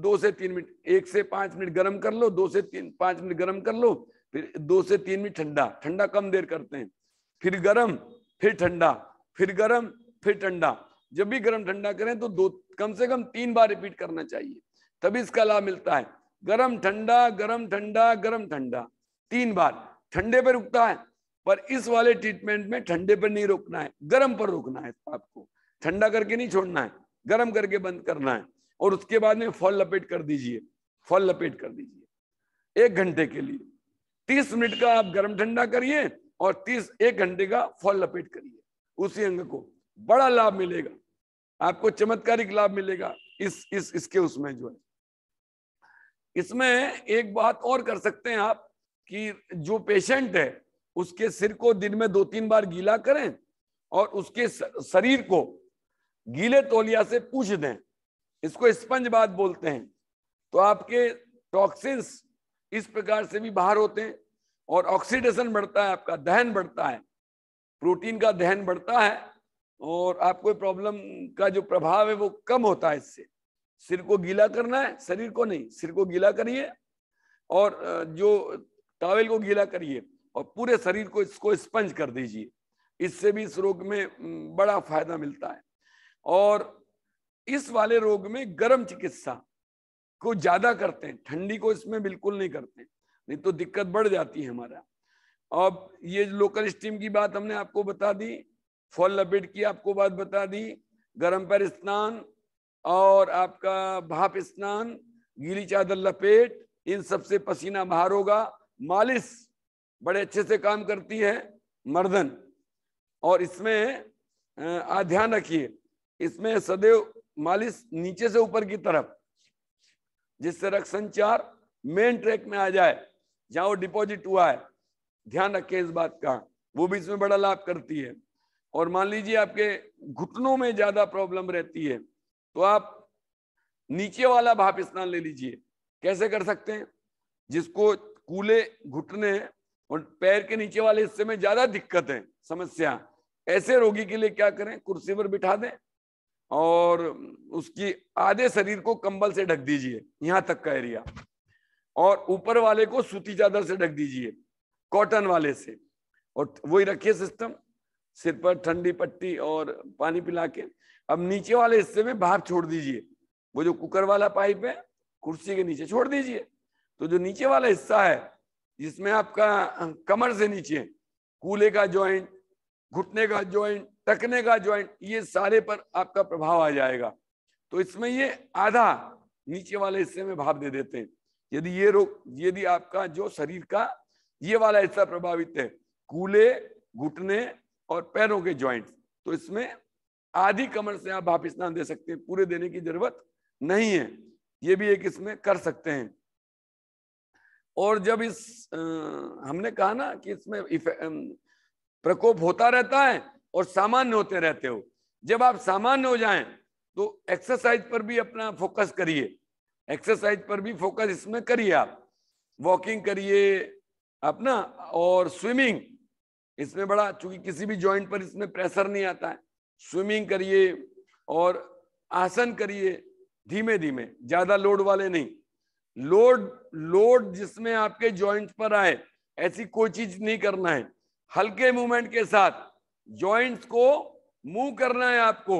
2 से 3 मिनट, 1 से 5 मिनट गर्म कर लो, 2 से 5 मिनट गर्म कर लो, फिर 2 से 3 मिनट ठंडा, ठंडा कम देर करते हैं, फिर गर्म, फिर ठंडा, फिर गर्म, फिर ठंडा। जब भी गर्म ठंडा करें तो कम से कम 3 बार रिपीट करना चाहिए, तभी इसका लाभ मिलता है। गर्म ठंडा, गर्म ठंडा, गर्म ठंडा 3 बार। ठंडे पर रुकता है, पर इस वाले ट्रीटमेंट में ठंडे पर नहीं रोकना है, गर्म पर रोकना है। आपको ठंडा करके नहीं छोड़ना है, गर्म करके बंद करना है, और उसके बाद में फॉल लपेट कर दीजिए, फॉल लपेट कर दीजिए 1 घंटे के लिए। 30 मिनट का आप गर्म ठंडा करिए और 1 घंटे का फॉल लपेट करिए उसी अंग को, बड़ा लाभ मिलेगा आपको, चमत्कारिक लाभ मिलेगा इसके उसमें जो है। इसमें एक बात और कर सकते हैं आप कि जो पेशेंट है उसके सिर को दिन में 2-3 बार गीला करें, और उसके शरीर को गीले तौलिया से पूछ दें, इसको स्पंज बात बोलते हैं, तो आपके टॉक्सिन्स इस प्रकार से भी बाहर होते हैं और ऑक्सीडेशन बढ़ता है, आपका दहन बढ़ता है, प्रोटीन का दहन बढ़ता है और आपको प्रॉब्लम का जो प्रभाव है वो कम होता है इससे। सिर को गीला करना है, शरीर को नहीं, सिर को गीला करिए और जो टॉवेल को गीला करिए और पूरे शरीर को इसको स्पंज कर दीजिए, इससे भी इस रोग में बड़ा फायदा मिलता है। और इस वाले रोग में गर्म चिकित्सा को ज्यादा करते हैं, ठंडी को इसमें बिल्कुल नहीं करते, नहीं तो दिक्कत बढ़ जाती है हमारा। अब ये लोकल स्टीम की बात हमने आपको बता दी, फॉल लपेट की आपको बात बता दी, गर्म पैर स्नान और आपका भाप स्नान, गीली चादर लपेट, इन सबसे पसीना बाहर होगा। मालिश बड़े अच्छे से काम करती है मर्दन, और इसमें ध्यान रखिए, इसमें सदैव मालिश नीचे से ऊपर की तरफ, जिससे रक्त संचार मेन ट्रैक में आ जाए, जहां वो डिपॉजिट हुआ है, ध्यान रखें इस बात का, वो भी इसमें बड़ा लाभ करती है। और मान लीजिए आपके घुटनों में ज्यादा प्रॉब्लम रहती है तो आप नीचे वाला भाप स्नान ले लीजिए। कैसे कर सकते हैं? जिसको कूले घुटने और पैर के नीचे वाले हिस्से में ज्यादा दिक्कत है, समस्या, ऐसे रोगी के लिए क्या करें, कुर्सी पर बिठा दें और उसकी आधे शरीर को कंबल से ढक दीजिए, यहां तक का एरिया, और ऊपर वाले को सूती चादर से ढक दीजिए, कॉटन वाले से, और वही रखिए सिस्टम, सिर पर ठंडी पट्टी और पानी पिला के। अब नीचे वाले हिस्से में भाप छोड़ दीजिए, वो जो कुकर वाला पाइप है कुर्सी के नीचे छोड़ दीजिए, तो जो नीचे वाला हिस्सा है जिसमें आपका कमर से नीचे कूले का जॉइंट, घुटने का जॉइंट, टकने का जॉइंट, ये सारे पर आपका प्रभाव आ जाएगा। तो इसमें ये आधा नीचे वाले हिस्से में भाप दे देते हैं। यदि ये रोग, यदि आपका जो शरीर का ये वाला हिस्सा प्रभावित है, कूले, घुटने और पैरों के जॉइंट, तो इसमें आधी कमर से आप भाप स्नान दे सकते हैं, पूरे देने की जरूरत नहीं है, ये भी एक इसमें कर सकते हैं। और जब इस हमने कहा ना कि इसमें प्रकोप होता रहता है और सामान्य होते रहते हो, जब आप सामान्य हो जाएं तो एक्सरसाइज पर भी अपना फोकस करिए, एक्सरसाइज पर भी फोकस इसमें करिए, आप वॉकिंग करिए अपना, और स्विमिंग इसमें बड़ा, चूंकि किसी भी जॉइंट पर इसमें प्रेशर नहीं आता है, स्विमिंग करिए और आसन करिए धीमे धीमे, ज्यादा लोड वाले नहीं, लोड जिसमें आपके जॉइंट पर आए ऐसी कोई चीज नहीं करना है, हल्के मूवमेंट के साथ जॉइंट्स को मूव करना है आपको।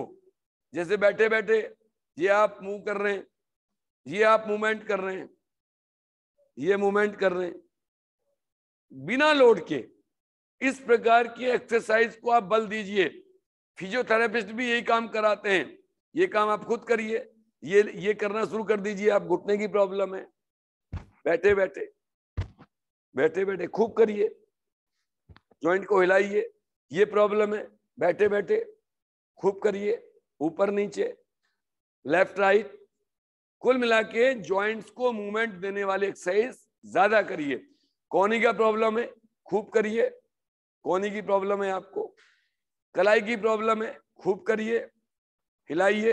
जैसे बैठे बैठे ये आप मूव कर रहे हैं, ये आप मूवमेंट कर रहे हैं, ये मूवमेंट कर रहे हैं बिना लोड के, इस प्रकार की एक्सरसाइज को आप बल दीजिए। फिजियोथेरेपिस्ट भी यही काम कराते हैं, ये काम आप खुद करिए, ये करना शुरू कर दीजिए। आप घुटने की प्रॉब्लम है, बैठे बैठे बैठे बैठे खूब करिए, जॉइंट को हिलाइए, ये प्रॉब्लम है, बैठे बैठे खूब करिए, ऊपर नीचे, लेफ्ट राइट, कुल मिला के जॉइंट्स को मूवमेंट देने वाली एक्सरसाइज ज्यादा करिए। कोहनी का प्रॉब्लम है, खूब करिए, कोहनी की प्रॉब्लम है आपको, कलाई की प्रॉब्लम है, खूब करिए, हिलाइए,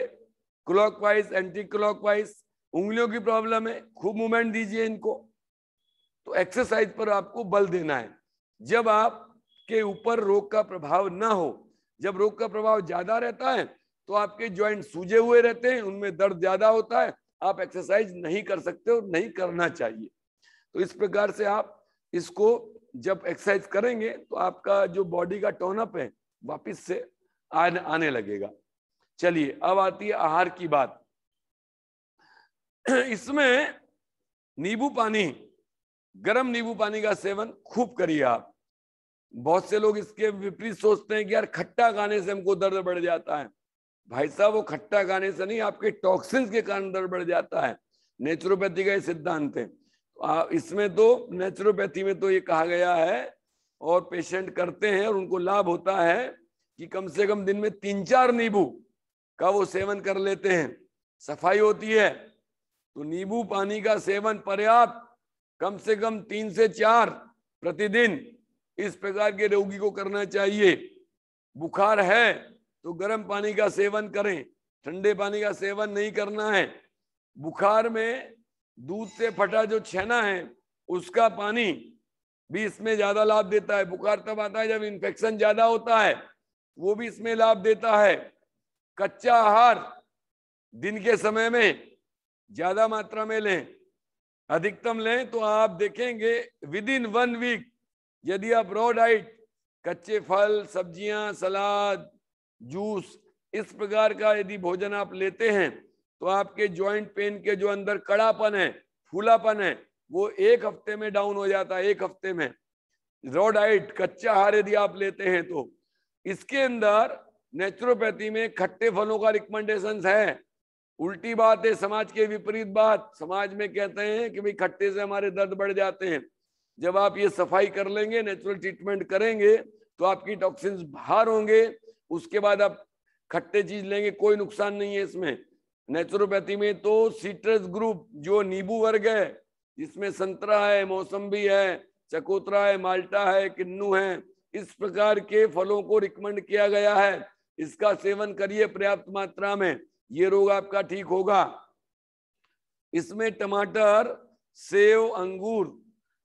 क्लॉकवाइज एंटी क्लॉकवाइज, उंगलियों की प्रॉब्लम है, खूब मूवमेंट दीजिए इनको। तो एक्सरसाइज पर आपको बल देना है। जब आपके ऊपर रोग का प्रभाव ना हो, जब रोग का प्रभाव ज्यादा रहता है तो आपके जॉइंट सूजे हुए रहते हैं, उनमें दर्द ज्यादा होता है, आप एक्सरसाइज नहीं कर सकते और नहीं करना चाहिए। तो इस प्रकार से आप इसको जब एक्सरसाइज करेंगे तो आपका जो बॉडी का टोनअप है वापिस से आने लगेगा। चलिए अब आती है आहार की बात। इसमें नींबू पानी, गर्म नींबू पानी का सेवन खूब करिए आप। बहुत से लोग इसके विपरीत सोचते हैं कि यार खट्टा खाने से हमको दर्द बढ़ जाता है। भाई साहब, वो खट्टा खाने से नहीं, आपके टॉक्सिन्स के कारण दर्द बढ़ जाता है। नेचुरोपैथी का ये सिद्धांत है। इसमें तो नेचुरोपैथी में तो ये कहा गया है, और पेशेंट करते हैं और उनको लाभ होता है कि कम से कम दिन में 3-4 नींबू का वो सेवन कर लेते हैं, सफाई होती है। तो नींबू पानी का सेवन पर्याप्त, कम से कम 3 से 4 प्रतिदिन इस प्रकार के रोगी को करना चाहिए। बुखार है तो गर्म पानी का सेवन करें, ठंडे पानी का सेवन नहीं करना है। बुखार में दूध से फटा जो छेना है उसका पानी भी इसमें ज्यादा लाभ देता है। बुखार तब आता है जब इन्फेक्शन ज्यादा होता है, वो भी इसमें लाभ देता है। कच्चा आहार दिन के समय में ज्यादा मात्रा में लें, अधिकतम लें तो आप देखेंगे विद इन 1 वीक यदि आप रॉ डाइट, कच्चे फल, सब्जियां, सलाद, जूस, इस प्रकार का यदि भोजन आप लेते हैं तो आपके जॉइंट पेन के जो अंदर कड़ापन है, फूलापन है, वो 1 हफ्ते में डाउन हो जाता है। 1 हफ्ते में रॉ डाइट, कच्चा आहार यदि आप लेते हैं तो। इसके अंदर नेचुरोपैथी में खट्टे फलों का रिकमेंडेशन है। उल्टी बात है, समाज के विपरीत बात। समाज में कहते हैं कि भाई खट्टे से हमारे दर्द बढ़ जाते हैं। जब आप ये सफाई कर लेंगे, नेचुरल ट्रीटमेंट करेंगे तो आपकी टॉक्सिन्स बाहर होंगे। उसके बाद आप खट्टे चीज लेंगे, कोई नुकसान नहीं है इसमें। नेचुरोपैथी में तो सिट्रस ग्रुप जो नींबू वर्ग है, जिसमें संतरा है, मौसम्बी है, चकोतरा है, माल्टा है, किन्नू है, इस प्रकार के फलों को रिकमेंड किया गया है। इसका सेवन करिए पर्याप्त मात्रा में, ये रोग आपका ठीक होगा। इसमें टमाटर, सेव, अंगूर,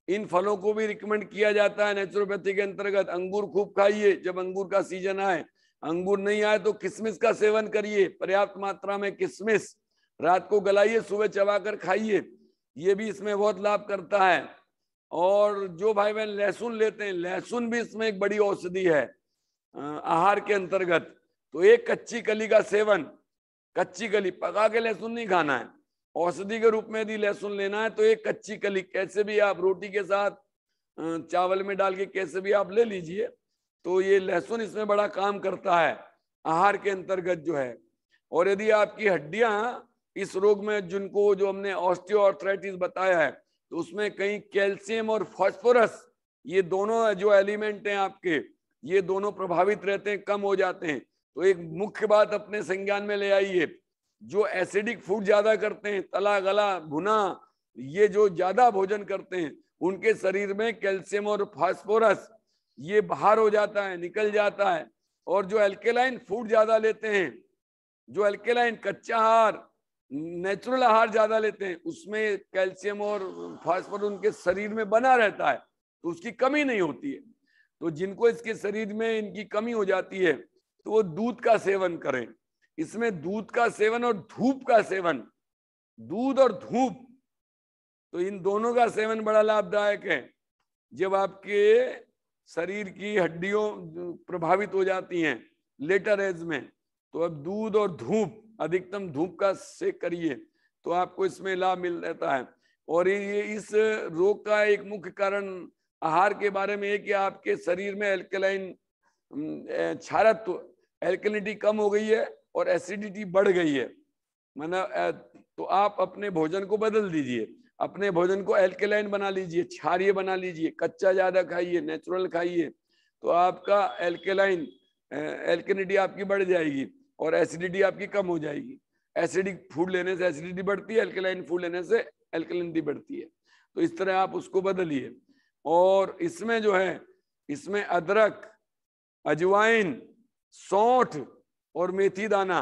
इन फलों को भी रिकमेंड किया जाता है नेचुरोपैथी के अंतर्गत। अंगूर खूब खाइए जब अंगूर का सीजन आए। अंगूर नहीं आए तो किशमिश का सेवन करिए, पर्याप्त मात्रा में किशमिश रात को गलाइए, सुबह चबाकर खाइए, ये भी इसमें बहुत लाभ करता है। और जो भाई बहन लहसुन लेते हैं, लहसुन भी इसमें एक बड़ी औषधि है आहार के अंतर्गत। तो एक कच्ची कली का सेवन, कच्ची कली, पका के लहसुन नहीं खाना है, औषधि के रूप में यदि लहसुन लेना है तो एक कच्ची कली कैसे भी आप रोटी के साथ, चावल में डाल के कैसे भी आप ले लीजिए। तो ये लहसुन इसमें बड़ा काम करता है आहार के अंतर्गत जो है। और यदि आपकी हड्डियां इस रोग में, जिनको जो हमने ऑस्टियोआर्थराइटिस बताया है, तो उसमें कहीं कैल्शियम और फास्फोरस, ये दोनों जो एलिमेंट हैं आपके, ये दोनों प्रभावित रहते हैं, कम हो जाते हैं। तो एक मुख्य बात अपने संज्ञान में ले आइए, जो एसिडिक फूड ज्यादा करते हैं, तला गला भुना, ये जो ज्यादा भोजन करते हैं, उनके शरीर में कैल्शियम और फास्फोरस ये बाहर हो जाता है, निकल जाता है। और जो एल्केलाइन फूड ज्यादा लेते हैं, जो एल्केलाइन कच्चा आहार, नेचुरल आहार ज्यादा लेते हैं, उसमें कैल्शियम और फास्फोरस उनके शरीर में बना रहता है, तो उसकी कमी नहीं होती है। तो जिनको इसके शरीर में इनकी कमी हो जाती है तो वो दूध का सेवन करें। इसमें दूध का सेवन और धूप का सेवन, दूध और धूप, तो इन दोनों का सेवन बड़ा लाभदायक है। जब आपके शरीर की हड्डियों प्रभावित हो जाती हैं लेटर एज में, तो अब दूध और धूप, अधिकतम धूप का सेक करिए तो आपको इसमें लाभ मिल जाता है। और ये इस रोग का एक मुख्य कारण आहार के बारे में है कि आपके शरीर में एल्कलाइन क्षारत्व, एल्कलिनिटी कम हो गई है और एसिडिटी बढ़ गई है। मतलब तो आप अपने भोजन को बदल दीजिए, अपने भोजन को एल्कलाइन बना लीजिए, क्षारीय बना लीजिए, कच्चा ज्यादा खाइए, नेचुरल खाइए, तो आपका एल्कलाइन, एल्कलिनिटी आपकी बढ़ जाएगी और एसिडिटी आपकी कम हो जाएगी। एसिडिक फूड लेने से एसिडिटी बढ़ती है, एल्कलाइन फूड लेने से एल्कलिनिटी बढ़ती है। तो इस तरह आप उसको बदलिए। और इसमें जो है, इसमें अदरक, अजवाइन, सौंठ और मेथी दाना,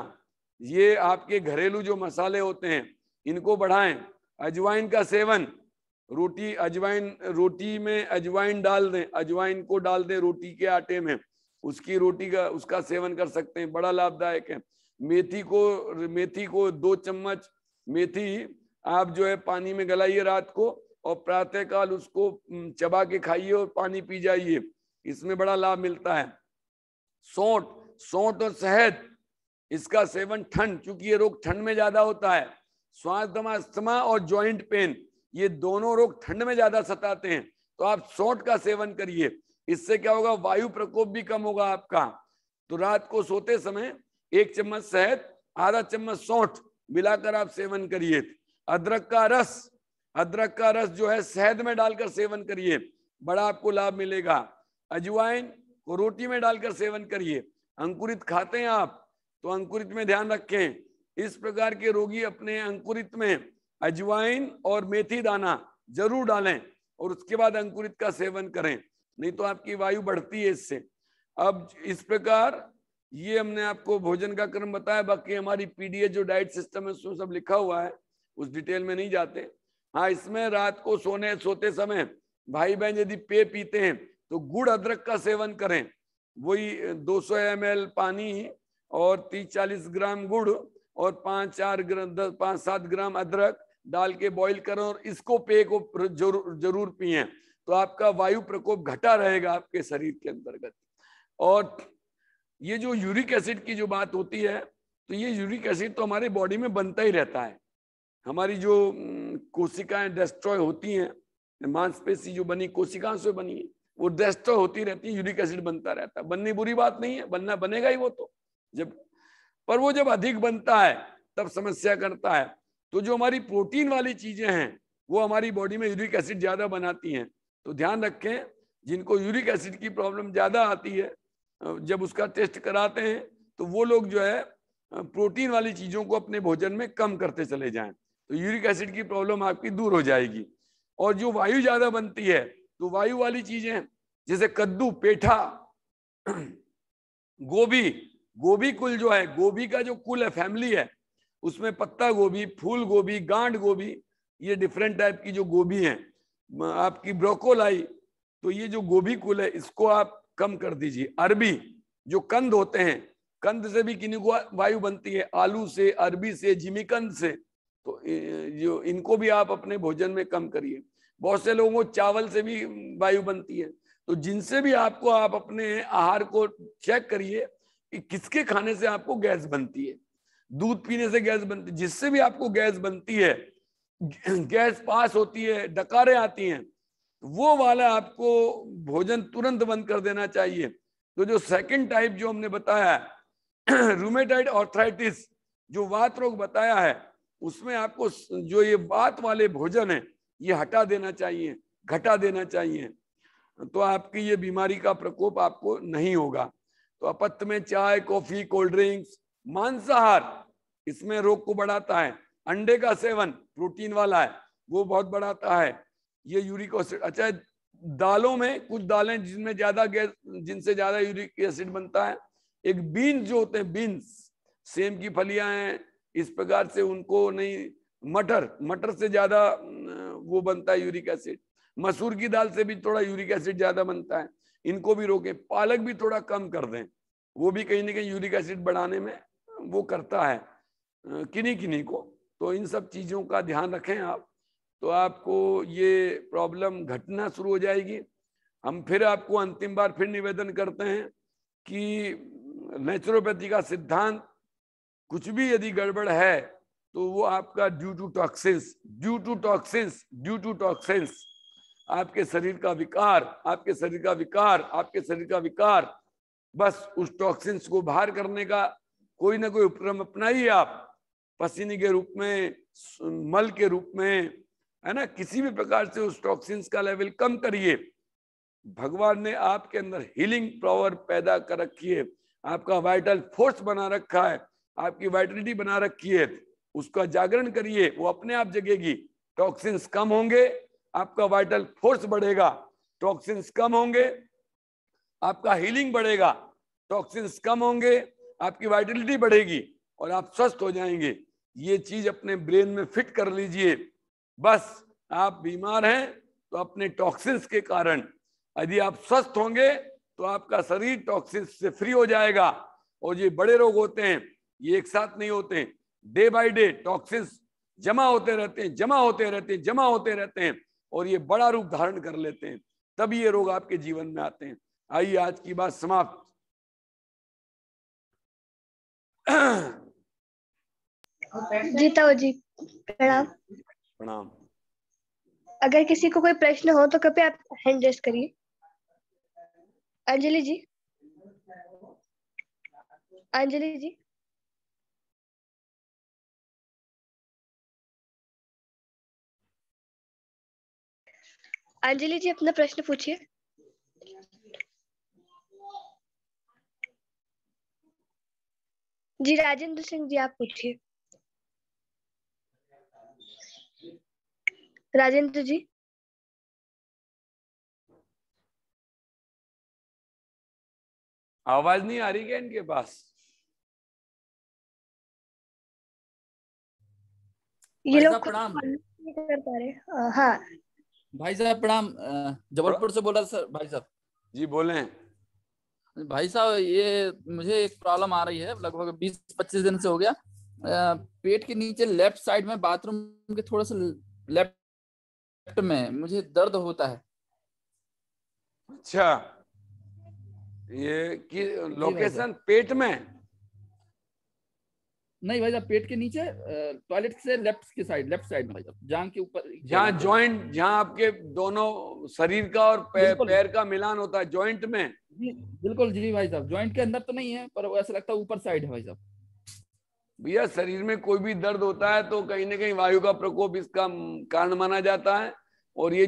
ये आपके घरेलू जो मसाले होते हैं इनको बढ़ाएं। अजवाइन का सेवन, रोटी में अजवाइन डाल दें, अजवाइन को डाल दें रोटी के आटे में, उसकी रोटी का, उसका सेवन कर सकते हैं, बड़ा लाभदायक है। मेथी को 2 चम्मच मेथी आप जो है पानी में गलाइए रात को, और प्रातःकाल उसको चबा के खाइए और पानी पी जाइए, इसमें बड़ा लाभ मिलता है। सौंठ और शहद, इसका सेवन ठंड, क्योंकि ये रोग ठंड में ज्यादा होता है, श्वास अस्थमा और जॉइंट पेन, ये दोनों रोग ठंड में ज्यादा सताते हैं, तो आप सौंठ का सेवन करिए। इससे क्या होगा, वायु प्रकोप भी कम होगा आपका। तो रात को सोते समय 1 चम्मच शहद, आधा चम्मच सौंठ मिलाकर आप सेवन करिए। अदरक का रस जो है शहद में डालकर सेवन करिए, बड़ा आपको लाभ मिलेगा। अजवाइन को रोटी में डालकर सेवन करिए। अंकुरित खाते हैं आप तो अंकुरित में ध्यान रखें। इस प्रकार के रोगी अपने अंकुरित में अजवाइन और मेथी दाना जरूर डालें और उसके बाद अंकुरित का सेवन करें, नहीं तो आपकी वायु बढ़ती है इससे। अब इस प्रकार ये हमने आपको भोजन का क्रम बताया। बाकी हमारी पीडीए जो डाइट सिस्टम है उसमें सब लिखा हुआ है, उस डिटेल में नहीं जाते। हाँ, इसमें रात को सोते समय भाई बहन यदि पेय पीते हैं तो गुड़ अदरक का सेवन करें। वही 200 ml पानी और 30-40 ग्राम गुड़ और 5-7 ग्राम अदरक डाल के बॉईल करें और इसको पेय को जरूर पिए, तो आपका वायु प्रकोप घटा रहेगा आपके शरीर के अंतर्गत। और ये जो यूरिक एसिड की जो बात होती है, तो ये यूरिक एसिड तो हमारे बॉडी में बनता ही रहता है। हमारी जो कोशिकाएं डिस्ट्रॉय होती हैं, मांसपेशी जो बनी कोशिकाओं से बनी है, वो डिस्ट्रॉय होती रहती है, यूरिक एसिड बनता रहता है। बननी बुरी बात नहीं है, बनना बनेगा ही वो तो पर वो जब अधिक बनता है तब समस्या करता है। तो जो हमारी प्रोटीन वाली चीजें हैं वो हमारी बॉडी में यूरिक एसिड ज्यादा बनाती हैं। तो ध्यान रखें, जिनको यूरिक एसिड की प्रॉब्लम ज्यादा आती है, जब उसका टेस्ट कराते हैं तो वो लोग जो है प्रोटीन वाली चीजों को अपने भोजन में कम करते चले जाएं, तो यूरिक एसिड की प्रॉब्लम आपकी दूर हो जाएगी। और जो वायु ज्यादा बनती है, तो वायु वाली चीजें जैसे कद्दू, पेठा, गोभी कुल जो है, गोभी का जो कुल है, फैमिली है, उसमें पत्ता गोभी, फूल गोभी, गांठ गोभी, ये डिफरेंट टाइप की जो गोभी है, आपकी ब्रोकोलाई, तो ये जो गोभी कुल है इसको आप कम कर दीजिए। अरबी जो कंद होते हैं, कंद से भी किन्हीं को वायु बनती है, आलू से, अरबी से, जिमीकंद से, तो जो इनको भी आप अपने भोजन में कम करिए। बहुत से लोगों को चावल से भी वायु बनती है, तो जिनसे भी आपको, आप अपने आहार को चेक करिए कि किसके खाने से आपको गैस बनती है। दूध पीने से गैस बनती है, जिससे भी आपको गैस बनती है, गैस पास होती है, डकारें आती हैं, वो वाला आपको भोजन तुरंत बंद कर देना चाहिए। तो जो सेकंड टाइप जो हमने बताया है, रूमेटाइड आर्थराइटिस, जो वात रोग बताया है, उसमें आपको जो ये वात वाले भोजन है ये हटा देना चाहिए, घटा देना चाहिए, तो आपकी ये बीमारी का प्रकोप आपको नहीं होगा। तो अपत्य में चाय, कॉफी, कोल्ड ड्रिंक्स, मांसाहार इसमें रोग को बढ़ाता है। अंडे का सेवन प्रोटीन वाला है, वो बहुत बढ़ाता है ये यूरिक एसिड। अच्छा, दालों में कुछ दालें जिनमें ज्यादा गैस, जिनसे ज्यादा यूरिक एसिड बनता है, एक बीन्स जो होते हैं, बीन्स, सेम की फलियां हैं, इस प्रकार से उनको नहीं, मटर से ज्यादा वो बनता है यूरिक एसिड। मसूर की दाल से भी थोड़ा यूरिक एसिड ज्यादा बनता है, इनको भी रोके। पालक भी थोड़ा कम कर दें, वो भी कहीं ना कहीं यूरिक एसिड बढ़ाने में वो करता है किन्हीं को। तो इन सब चीजों का ध्यान रखें आप, तो आपको ये प्रॉब्लम घटना शुरू हो जाएगी। हम फिर आपको अंतिम बार फिर निवेदन करते हैं कि नेचुरोपैथी का सिद्धांत, कुछ भी यदि गड़बड़ है तो वो आपका ड्यू टू टॉक्सिन्स, आपके शरीर का विकार, बस उस टॉक्सिन्स को बाहर करने का कोई ना कोई उपक्रम अपनाइए आप, पसीने के रूप में, मल के रूप में, है ना, किसी भी प्रकार से उस टॉक्सिन्स का लेवल कम करिए। भगवान ने आपके अंदर हीलिंग पावर पैदा कर रखी है, आपका वाइटल फोर्स बना रखा है, आपकी वाइटलिटी बना रखी है, उसका जागरण करिए, वो अपने आप जगेगी। टॉक्सिन्स कम होंगे, आपका वाइटल फोर्स बढ़ेगा, टॉक्सिन्स कम होंगे, आपका हीलिंग बढ़ेगा, टॉक्सिन्स कम होंगे, आपकी वाइटलिटी बढ़ेगी और आप स्वस्थ हो जाएंगे। ये चीज अपने ब्रेन में फिट कर लीजिए। बस आप बीमार हैं तो अपने टॉक्सिन्स के कारण, यदि आप स्वस्थ होंगे तो आपका शरीर टॉक्सिन्स से फ्री हो जाएगा। और ये बड़े रोग होते हैं, ये एक साथ नहीं होते, डे बाय डे टॉक्सिन्स जमा होते रहते हैं और ये बड़ा रूप धारण कर लेते हैं, तभी ये रोग आपके जीवन में आते हैं। आइए, आज की बात समाप्त। जी ताऊ जी, प्रणाम। प्रणाम। अगर किसी को कोई प्रश्न हो तो कृपया आप हैंड रेस करिए। अंजलि जी, अंजलि जी। अंजलि जी, अपना प्रश्न पूछिए। जी राजेंद्र सिंह जी, आप पूछिए। राजेंद्र जी। आवाज नहीं आ रही क्या इनके पास? ये भाई लोग साहब खुद प्रणाम। नहीं कर पा रहे। हाँ भाई साहब प्रणाम, जबलपुर से बोल रहा सर भाई साहब। जी बोलें। भाई साहब ये मुझे एक प्रॉब्लम आ रही है, लगभग 20-25 दिन से हो गया। पेट के नीचे लेफ्ट साइड में, बाथरूम के थोड़ा सा लेफ्ट में मुझे दर्द होता है। अच्छा, ये कि जी भाई साहब। लोकेशन पेट में? नहीं भाई साहब, पेट के नीचे, टॉयलेट से लेफ्ट साइड में भाई साहब, जांग के ऊपर जहाँ जगह। जॉइंट, जहाँ आपके दोनों शरीर का और बिल्कुल पैर का मिलान होता है, जॉइंट में? जी, बिल्कुल जी भाई साहब। जॉइंट के अंदर तो नहीं है, पर ऐसा लगता है ऊपर साइड है भाई साहब। भैया शरीर में कोई भी दर्द होता है तो कहीं ना कहीं वायु का प्रकोप इसका कारण माना जाता है। और ये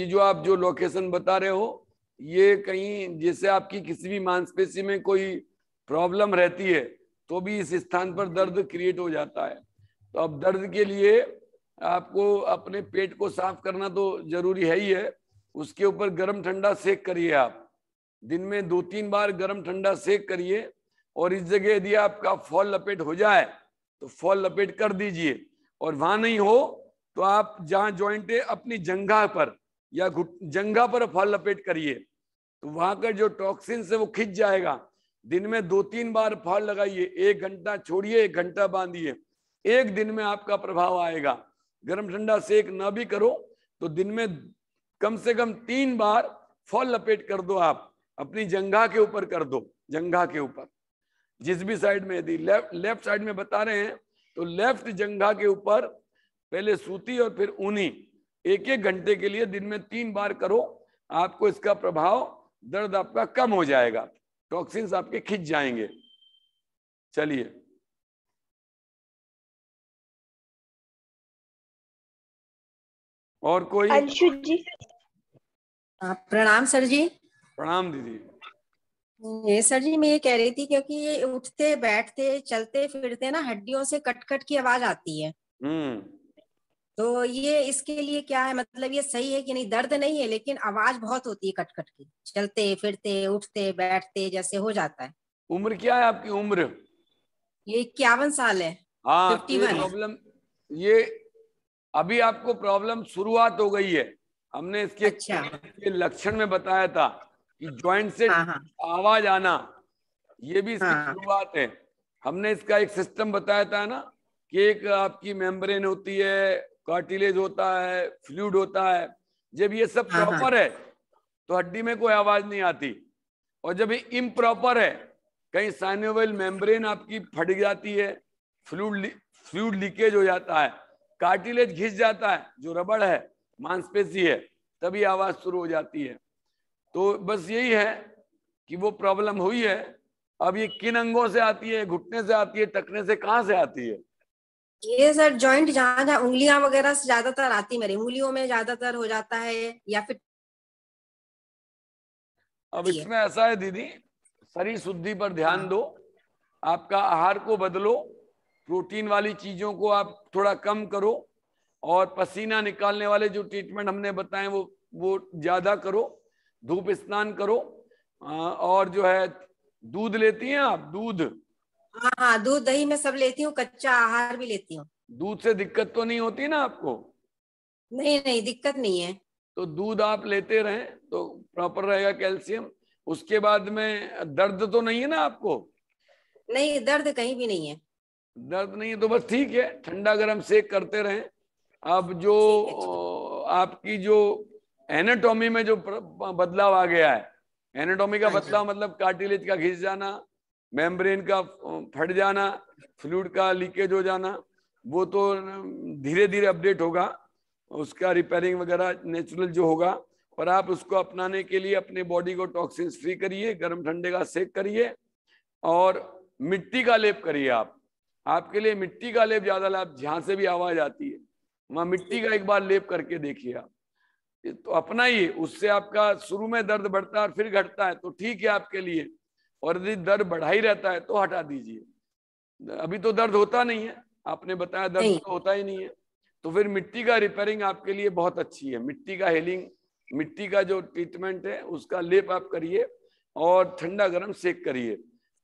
जो आप जो लोकेशन बता रहे हो, ये कहीं जैसे आपकी किसी भी मांसपेशी में कोई प्रॉब्लम रहती है तो भी इस स्थान पर दर्द क्रिएट हो जाता है। तो अब दर्द के लिए आपको अपने पेट को साफ करना तो जरूरी है ही है। उसके ऊपर गर्म ठंडा सेक करिए आप, दिन में 2-3 बार गर्म ठंडा सेक करिए। और इस जगह यदि आपका फॉल लपेट हो जाए तो फॉल लपेट कर दीजिए। और वहां नहीं हो तो आप जहां जॉइंट है अपनी जंघा पर या जंघा पर फॉल लपेट करिए, तो वहां का जो टॉक्सिन है वो खिंच जाएगा। दिन में 2-3 बार फॉल लगाइए, 1 घंटा छोड़िए, 1 घंटा बांधिए, 1 दिन में आपका प्रभाव आएगा। गर्म ठंडा सेक ना भी करो तो दिन में कम से कम 3 बार फॉल लपेट कर दो। आप अपनी जंघा के ऊपर कर दो, जंघा के ऊपर जिस भी साइड में, यदि लेफ्ट साइड में बता रहे हैं तो लेफ्ट जंघा के ऊपर पहले सूती और फिर ऊनी, 1-1 घंटे के लिए दिन में 3 बार करो। आपको इसका प्रभाव, दर्द आपका कम हो जाएगा, टॉक्सिन्स आपके खिंच जाएंगे। चलिए, और कोई? अंशु जी। प्रणाम सर जी। प्रणाम दीदी। ये सर जी मैं ये कह रही थी, क्योंकि ये उठते बैठते चलते फिरते ना हड्डियों से कट कट की आवाज आती है। तो ये इसके लिए क्या है, मतलब ये सही है कि नहीं? दर्द नहीं है लेकिन आवाज बहुत होती है कट कट की, चलते फिरते उठते बैठते जैसे हो जाता है। उम्र क्या है आपकी? उम्र? ये 51 साल है। हाँ, तो ये 51 है। प्रॉब्लम, ये अभी आपको प्रॉब्लम शुरुआत हो गई है। हमने इसके अच्छा। लक्षण में बताया था कि जॉइंट से हाँ हाँ आवाज आना, ये भी इसकी हाँ शुरुआत है। हमने इसका एक सिस्टम बताया था ना कि एक आपकी मेम्ब्रेन होती है, कार्टिलेज होता है, फ्लूइड होता है। जब ये सब हाँ प्रॉपर है तो हड्डी में कोई आवाज नहीं आती। और जब ये इम्प्रॉपर है, कहीं साइनोवियल मेम्ब्रेन आपकी फट जाती है, फ्लूइड लीकेज हो जाता है, कार्टिलेज घिस जाता है, जो रबड़ है, मांसपेशी है, तभी आवाज शुरू हो जाती है। तो बस यही है कि वो प्रॉब्लम हुई है। अब ये किन अंगों से आती है? घुटने से आती है, टखने से, कहाँ से आती है? ये सर जॉइंट जहाँ जहाँ उंगलियां वगैरह से ज्यादातर आती, मेरी उंगलियों में ज्यादातर हो जाता है, या फिर अब इसमें ऐसा है दीदी, शरीर शुद्धि पर ध्यान दो, आपका आहार को बदलो, प्रोटीन वाली चीजों को आप थोड़ा कम करो, और पसीना निकालने वाले जो ट्रीटमेंट हमने बताए वो ज्यादा करो, धूप स्नान करो, और जो है दूध लेती हैं आप? दूध? हाँ हाँ, दूध दही मैं सब लेती हूँ, कच्चा आहार भी लेती हूँ। दूध से दिक्कत तो नहीं होती ना आपको? नहीं नहीं, दिक्कत नहीं है। तो दूध आप लेते रहें तो प्रॉपर रहेगा कैल्शियम। उसके बाद में दर्द तो नहीं है ना आपको? नहीं, दर्द कहीं भी नहीं है। दर्द नहीं है तो बस ठीक है, ठंडा गर्म सेक करते रहें। अब जो आपकी जो एनाटॉमी में जो बदलाव आ गया है, एनाटॉमी का बदलाव मतलब कार्टिलेज का घिस जाना, मेम्ब्रेन का फट जाना, फ्लूइड का लीकेज हो जाना, वो तो धीरे धीरे अपडेट होगा, उसका रिपेयरिंग वगैरह नेचुरल जो होगा। पर आप उसको अपनाने के लिए अपने बॉडी को टॉक्सिन्स फ्री करिए, गर्म ठंडे का सेक करिए, और मिट्टी का लेप करिए। आप, आपके लिए मिट्टी का लेप ज्यादा लाभ, जहां से भी आवाज आती है वहां मिट्टी का एक बार लेप करके देखिए आप, तो अपनाइए। उससे आपका शुरू में दर्द बढ़ता है और फिर घटता है तो ठीक है आपके लिए, और यदि दर्द बढ़ा ही रहता है तो हटा दीजिए। अभी तो दर्द होता नहीं है, आपने बताया दर्द तो होता ही नहीं है, तो फिर मिट्टी का रिपेयरिंग आपके लिए बहुत अच्छी है। मिट्टी का हीलिंग, मिट्टी का जो ट्रीटमेंट है उसका लेप आप करिए, और ठंडा गर्म सेक करिए,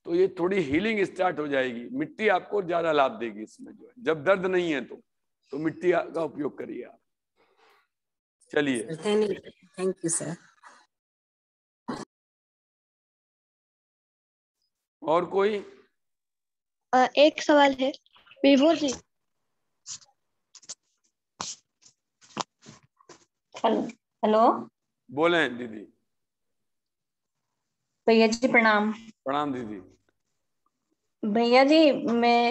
तो ये थोड़ी हीलिंग स्टार्ट हो जाएगी। मिट्टी आपको ज्यादा लाभ देगी इसमें जो है, जब दर्द नहीं है तो मिट्टी का उपयोग करिए आप। चलिए, थैंक यू सर। और कोई? एक सवाल है विभोर जी। हेलो, बोले दीदी। भैया जी प्रणाम। प्रणाम दीदी। भैया जी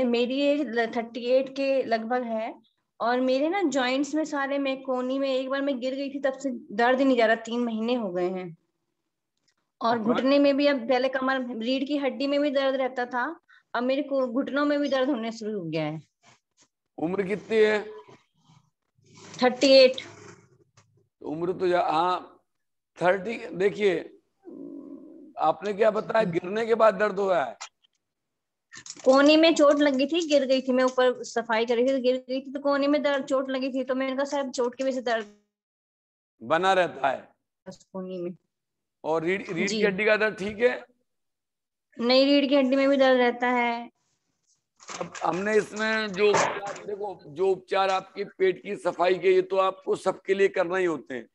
मेरी एज 38 के लगभग है और मेरे ना जॉइंट्स में सारे में कोनी में एक बार मैं गिर गई थी, तब से दर्द ही नहीं जा रहा, 3 महीने हो गए हैं। और घुटने में भी, अब पहले कमर रीढ़ की हड्डी में भी दर्द रहता था, अब मेरे को घुटनों में भी दर्द होने शुरू हो गया है। उम्र कितनी है? 38। उम्र तो हाँ 30। देखिए, आपने क्या बताया, गिरने के बाद दर्द हुआ है? कोनी में चोट लगी थी, गिर गई थी मैं, ऊपर सफाई कर रही थी तो गिर गई थी, तो कोनी में दर्द चोट लगी थी, तो मैंने कहा शायद चोट की वजह से दर्द बना रहता है। कोनी में। और रीढ़ की हड्डी का दर्द ठीक है? नहीं, रीढ़ की हड्डी में भी दर्द रहता है। अब हमने इसमें जो देखो, जो उपचार आपके पेट की सफाई के, ये तो आपको सबके लिए करना ही होते हैं।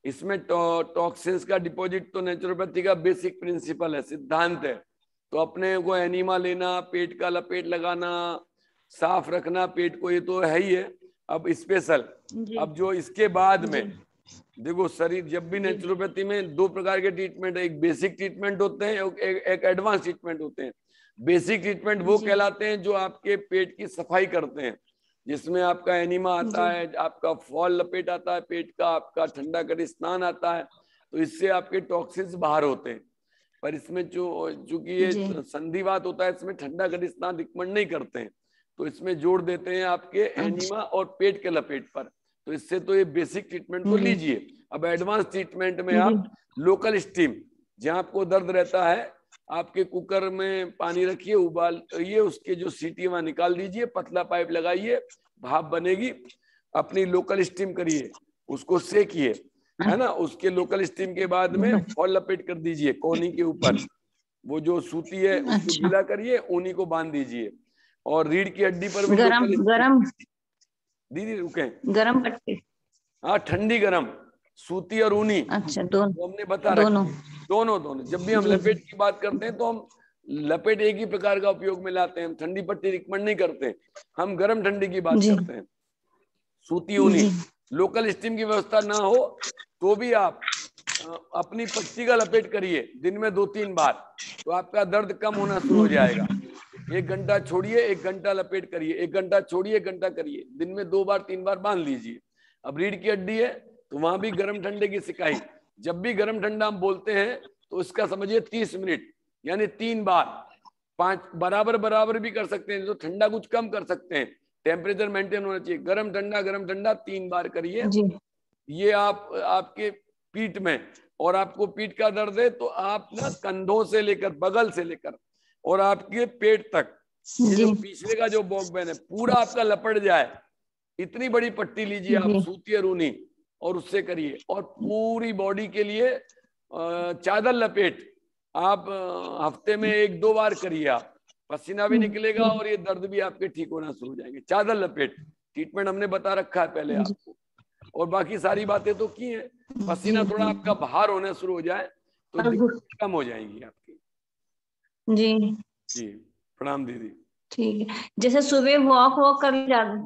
इसमें टॉक्सिन्स का डिपॉजिट तो नेचुरोपैथी का बेसिक प्रिंसिपल है, सिद्धांत है। तो अपने को एनीमा लेना, पेट का लपेट लगाना, साफ रखना पेट को, ये तो है ही है। अब स्पेशल, अब जो इसके बाद में देखो, शरीर जब भी नेचुरोपैथी में 2 प्रकार के ट्रीटमेंट है, एक बेसिक ट्रीटमेंट होते हैं, एक एडवांस ट्रीटमेंट होते हैं। बेसिक ट्रीटमेंट वो कहलाते हैं जो आपके पेट की सफाई करते हैं, जिसमें आपका एनीमा आता है, आपका फॉल लपेट आता है पेट का, आपका ठंडा कर स्नान आता है, तो इससे आपके टॉक्सिन्स बाहर होते हैं। पर इसमें चूंकि ये संधिवात होता है, इसमें ठंडा कर स्नान रिकमेंड नहीं करते हैं, तो इसमें जोड़ देते हैं आपके एनीमा और पेट के लपेट पर। तो इससे तो ये बेसिक ट्रीटमेंट तो लीजिए। अब एडवांस ट्रीटमेंट में आप लोकल स्टीम, जहां आपको दर्द रहता है, आपके कुकर में पानी रखिए, उबालिए, उसके जो सीटी वहां निकाल दीजिए, पतला पाइप लगाइए, भाप बनेगी, अपनी लोकल स्टीम करिए, उसको सेकिए, है ना। उसके लोकल स्टीम के बाद में फॉल लपेट कर दीजिए कोनी के ऊपर, वो जो सूती है उसको गीला करिए, ऊनी को बांध दीजिए, और रीढ़ की हड्डी पर भी गरम दीदी रुके, गरम पट्टी, हाँ ठंडी गरम, सूती और ऊनी। अच्छा, दोनों तो हमने बता रखा, दोनों। जब भी हम लपेट की बात करते हैं तो हम लपेट एक ही प्रकार का उपयोग में लाते हैं, हम ठंडी पट्टी रिकमेंड नहीं करते, हम गर्म ठंडी की बात करते हैं, सूती ऊनी। लोकल स्टीम की व्यवस्था ना हो तो भी आप अपनी पट्टी का लपेट करिए दिन में 2-3 बार, तो आपका दर्द कम होना शुरू हो जाएगा। 1 घंटा छोड़िए, 1 घंटा लपेट करिए, 1 घंटा छोड़िए, 1 घंटा करिए, दिन में 2 बार 3 बार बांध लीजिए। अब रीढ़ की हड्डी है तो वहां भी गर्म ठंडे की सिकाई, जब भी गर्म ठंडा हम बोलते हैं तो इसका समझिए 30 मिनट, यानी 3 बार, 5 बराबर भी कर सकते हैं, तो ठंडा कुछ कम कर सकते हैं, टेम्परेचर मेंटेन होना चाहिए। गरम ठंडा 3 बार करिए। ये आपके पीठ में, और आपको पीठ का दर्द है तो आप ना कंधों से लेकर, बगल से लेकर और आपके पेट तक, ये जो पिछले का जो बॉक्स है पूरा आपका लपट जाए, इतनी बड़ी पट्टी लीजिए आप, सूती और ऊनी, और उससे करिए। और पूरी बॉडी के लिए चादर लपेट आप हफ्ते में 1-2 बार करिए, आप पसीना भी निकलेगा और ये दर्द भी आपके ठीक होना शुरू हो जाएंगे। चादर लपेट ट्रीटमेंट हमने बता रखा है पहले आपको, और बाकी सारी बातें तो की है। पसीना थोड़ा आपका बाहर होना शुरू हो जाए तो दिक्कत कम हो जाएंगी आपकी। जी प्रणाम दीदी। ठीक है, जैसे सुबह वॉक कर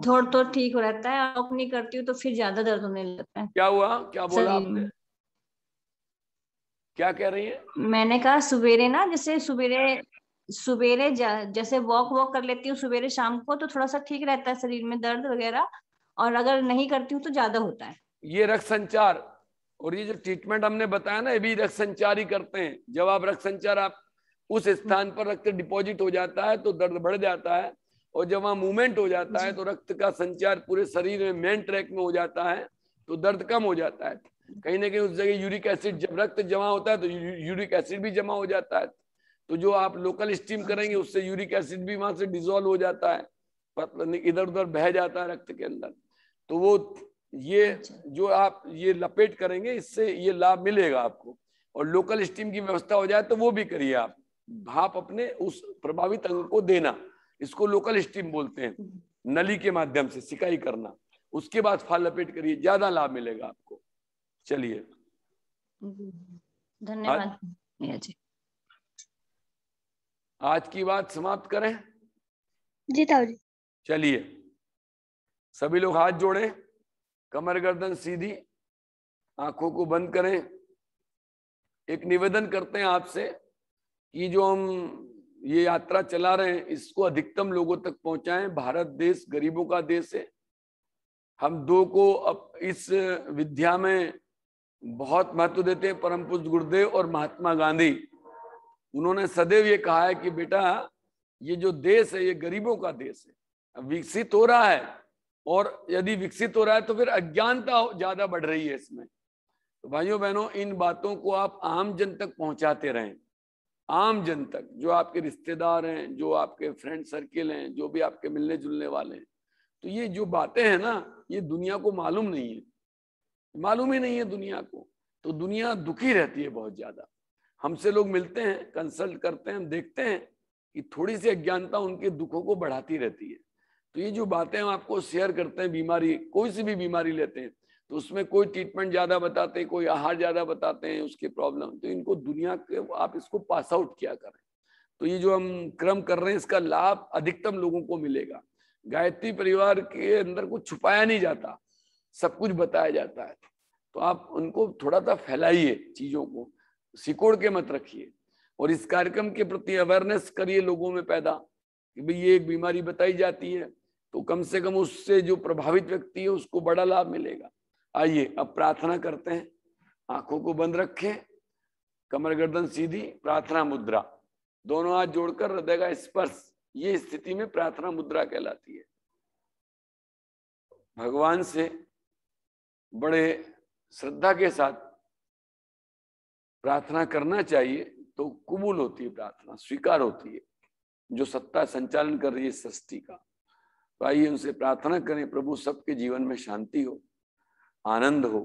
थोड़ा तो ठीक हो रहता है, वॉक नहीं करती हूँ तो फिर ज्यादा दर्द होने लगता है। क्या हुआ, क्या बोला आपने, क्या कह रही है? मैंने कहा सवेरे ना, जैसे सवेरे जैसे वॉक कर लेती हूँ सवेरे शाम को, तो थोड़ा सा ठीक रहता है शरीर में दर्द वगैरह, और अगर नहीं करती हूँ तो ज्यादा होता है। ये रक्त संचार, और ये जो ट्रीटमेंट हमने बताया ना, ये भी रक्त संचार ही करते हैं। जब आप रक्त संचार, आप उस स्थान पर रक्त डिपॉजिट हो जाता है तो दर्द बढ़ जाता है, और जब वहां मूवमेंट हो जाता है तो रक्त का संचार पूरे शरीर में मेन ट्रैक में हो जाता है, तो दर्द कम हो जाता है। कहीं ना कहीं उस जगह यूरिक एसिड, जब रक्त जमा होता है तो यूरिक एसिड भी जमा हो जाता है, तो जो आप लोकल स्टीम करेंगे उससे यूरिक एसिड भी वहां से डिसॉल्व हो जाता है, इधर उधर बह जाता है रक्त के अंदर। तो वो ये जो आप ये लपेट करेंगे, इससे ये लाभ मिलेगा आपको। और लोकल स्टीम की व्यवस्था हो जाए तो वो भी करिए आप। भाप अपने उस प्रभावित अंग को देना, इसको लोकल स्टीम बोलते हैं, नली के माध्यम से सिकाई करना। उसके बाद फाल लपेट करिए, ज्यादा लाभ मिलेगा आपको। चलिए, धन्यवाद भैया जी। आज की बात समाप्त करें? जी ताऊ जी। चलिए, सभी लोग हाथ जोड़ें, कमर गर्दन सीधी, आंखों को बंद करें। एक निवेदन करते हैं आपसे कि जो हम ये यात्रा चला रहे हैं इसको अधिकतम लोगों तक पहुंचाएं। भारत देश गरीबों का देश है। हम दो को अब इस विद्या में बहुत महत्व देते हैं, परम पूज्य गुरुदेव और महात्मा गांधी। उन्होंने सदैव ये कहा है कि बेटा ये जो देश है ये गरीबों का देश है, विकसित हो रहा है, और यदि विकसित हो रहा है तो फिर अज्ञानता ज्यादा बढ़ रही है इसमें। तो भाइयों बहनों, इन बातों को आप आम जन तक पहुंचाते रहें, आम जन तक, जो आपके रिश्तेदार हैं, जो आपके फ्रेंड सर्किल हैं, जो भी आपके मिलने जुलने वाले हैं। तो ये जो बातें हैं ना, ये दुनिया को मालूम नहीं है, मालूम ही नहीं है दुनिया को। तो दुनिया दुखी रहती है बहुत ज्यादा। हमसे लोग मिलते हैं, कंसल्ट करते हैं, हम देखते हैं कि थोड़ी सी अज्ञानता उनके दुखों को बढ़ाती रहती है। तो ये जो बातें हम आपको शेयर करते हैं, बीमारी, कोई सी भी बीमारी लेते हैं तो उसमें कोई ट्रीटमेंट ज्यादा बताते हैं, कोई आहार ज्यादा बताते हैं उसकी प्रॉब्लम, तो इनको दुनिया के आप इसको पास आउट किया करें। तो ये जो हम क्रम कर रहे हैं इसका लाभ अधिकतम लोगों को मिलेगा। गायत्री परिवार के अंदर कुछ छुपाया नहीं जाता, सब कुछ बताया जाता है। तो आप उनको थोड़ा सा फैलाइए, चीजों को सिकोड़ के मत रखिए, और इस कार्यक्रम के प्रति अवेयरनेस करिए लोगों में पैदा कि भाई ये एक बीमारी बताई जाती है, तो कम से कम उससे जो प्रभावित व्यक्ति है उसको बड़ा लाभ मिलेगा। आइए अब प्रार्थना करते हैं। आंखों को बंद रखें, कमर गर्दन सीधी, प्रार्थना मुद्रा, दोनों हाथ जोड़कर हृदय का स्पर्श, ये स्थिति में प्रार्थना मुद्रा कहलाती है। भगवान से बड़े श्रद्धा के साथ प्रार्थना करना चाहिए तो कबूल होती है प्रार्थना, स्वीकार होती है, जो सत्ता संचालन कर रही है सृष्टि का। तो आइए उनसे प्रार्थना करें, प्रभु सबके जीवन में शांति हो, आनंद हो,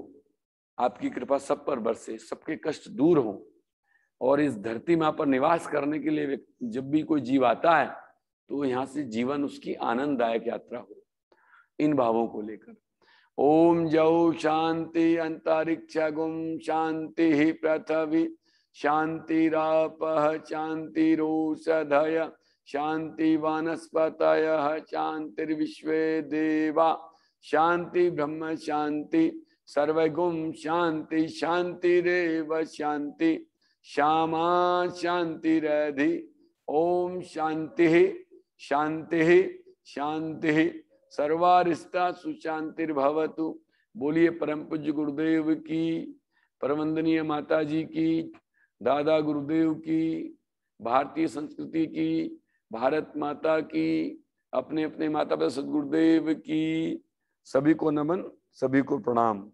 आपकी कृपा सब पर बरसे, सबके कष्ट दूर हो, और इस धरती माँ पर निवास करने के लिए जब भी कोई जीव आता है तो यहाँ से जीवन उसकी आनंददायक यात्रा हो। इन भावों को लेकर ओम जौ शांति अंतरिक्ष गुम शांति पृथ्वी शांतिरापः शांतिरोषधय शांति वनस्पतयः शांतिर्विश्वे देवा शांति ब्रह्म शांति सर्वगुम शांति शांतिरेव शांति श्यामा शांतिरधि। ओम शांति शांति शांति सर्वारिष्टा सुशांतिर्भवतु। बोलिए परम पूज्य गुरुदेव की, परवंदनीय माता जी की, दादा गुरुदेव की, भारतीय संस्कृति की, भारत माता की, अपने अपने माता पिता सदगुरुदेव की। सभी को नमन, सभी को प्रणाम।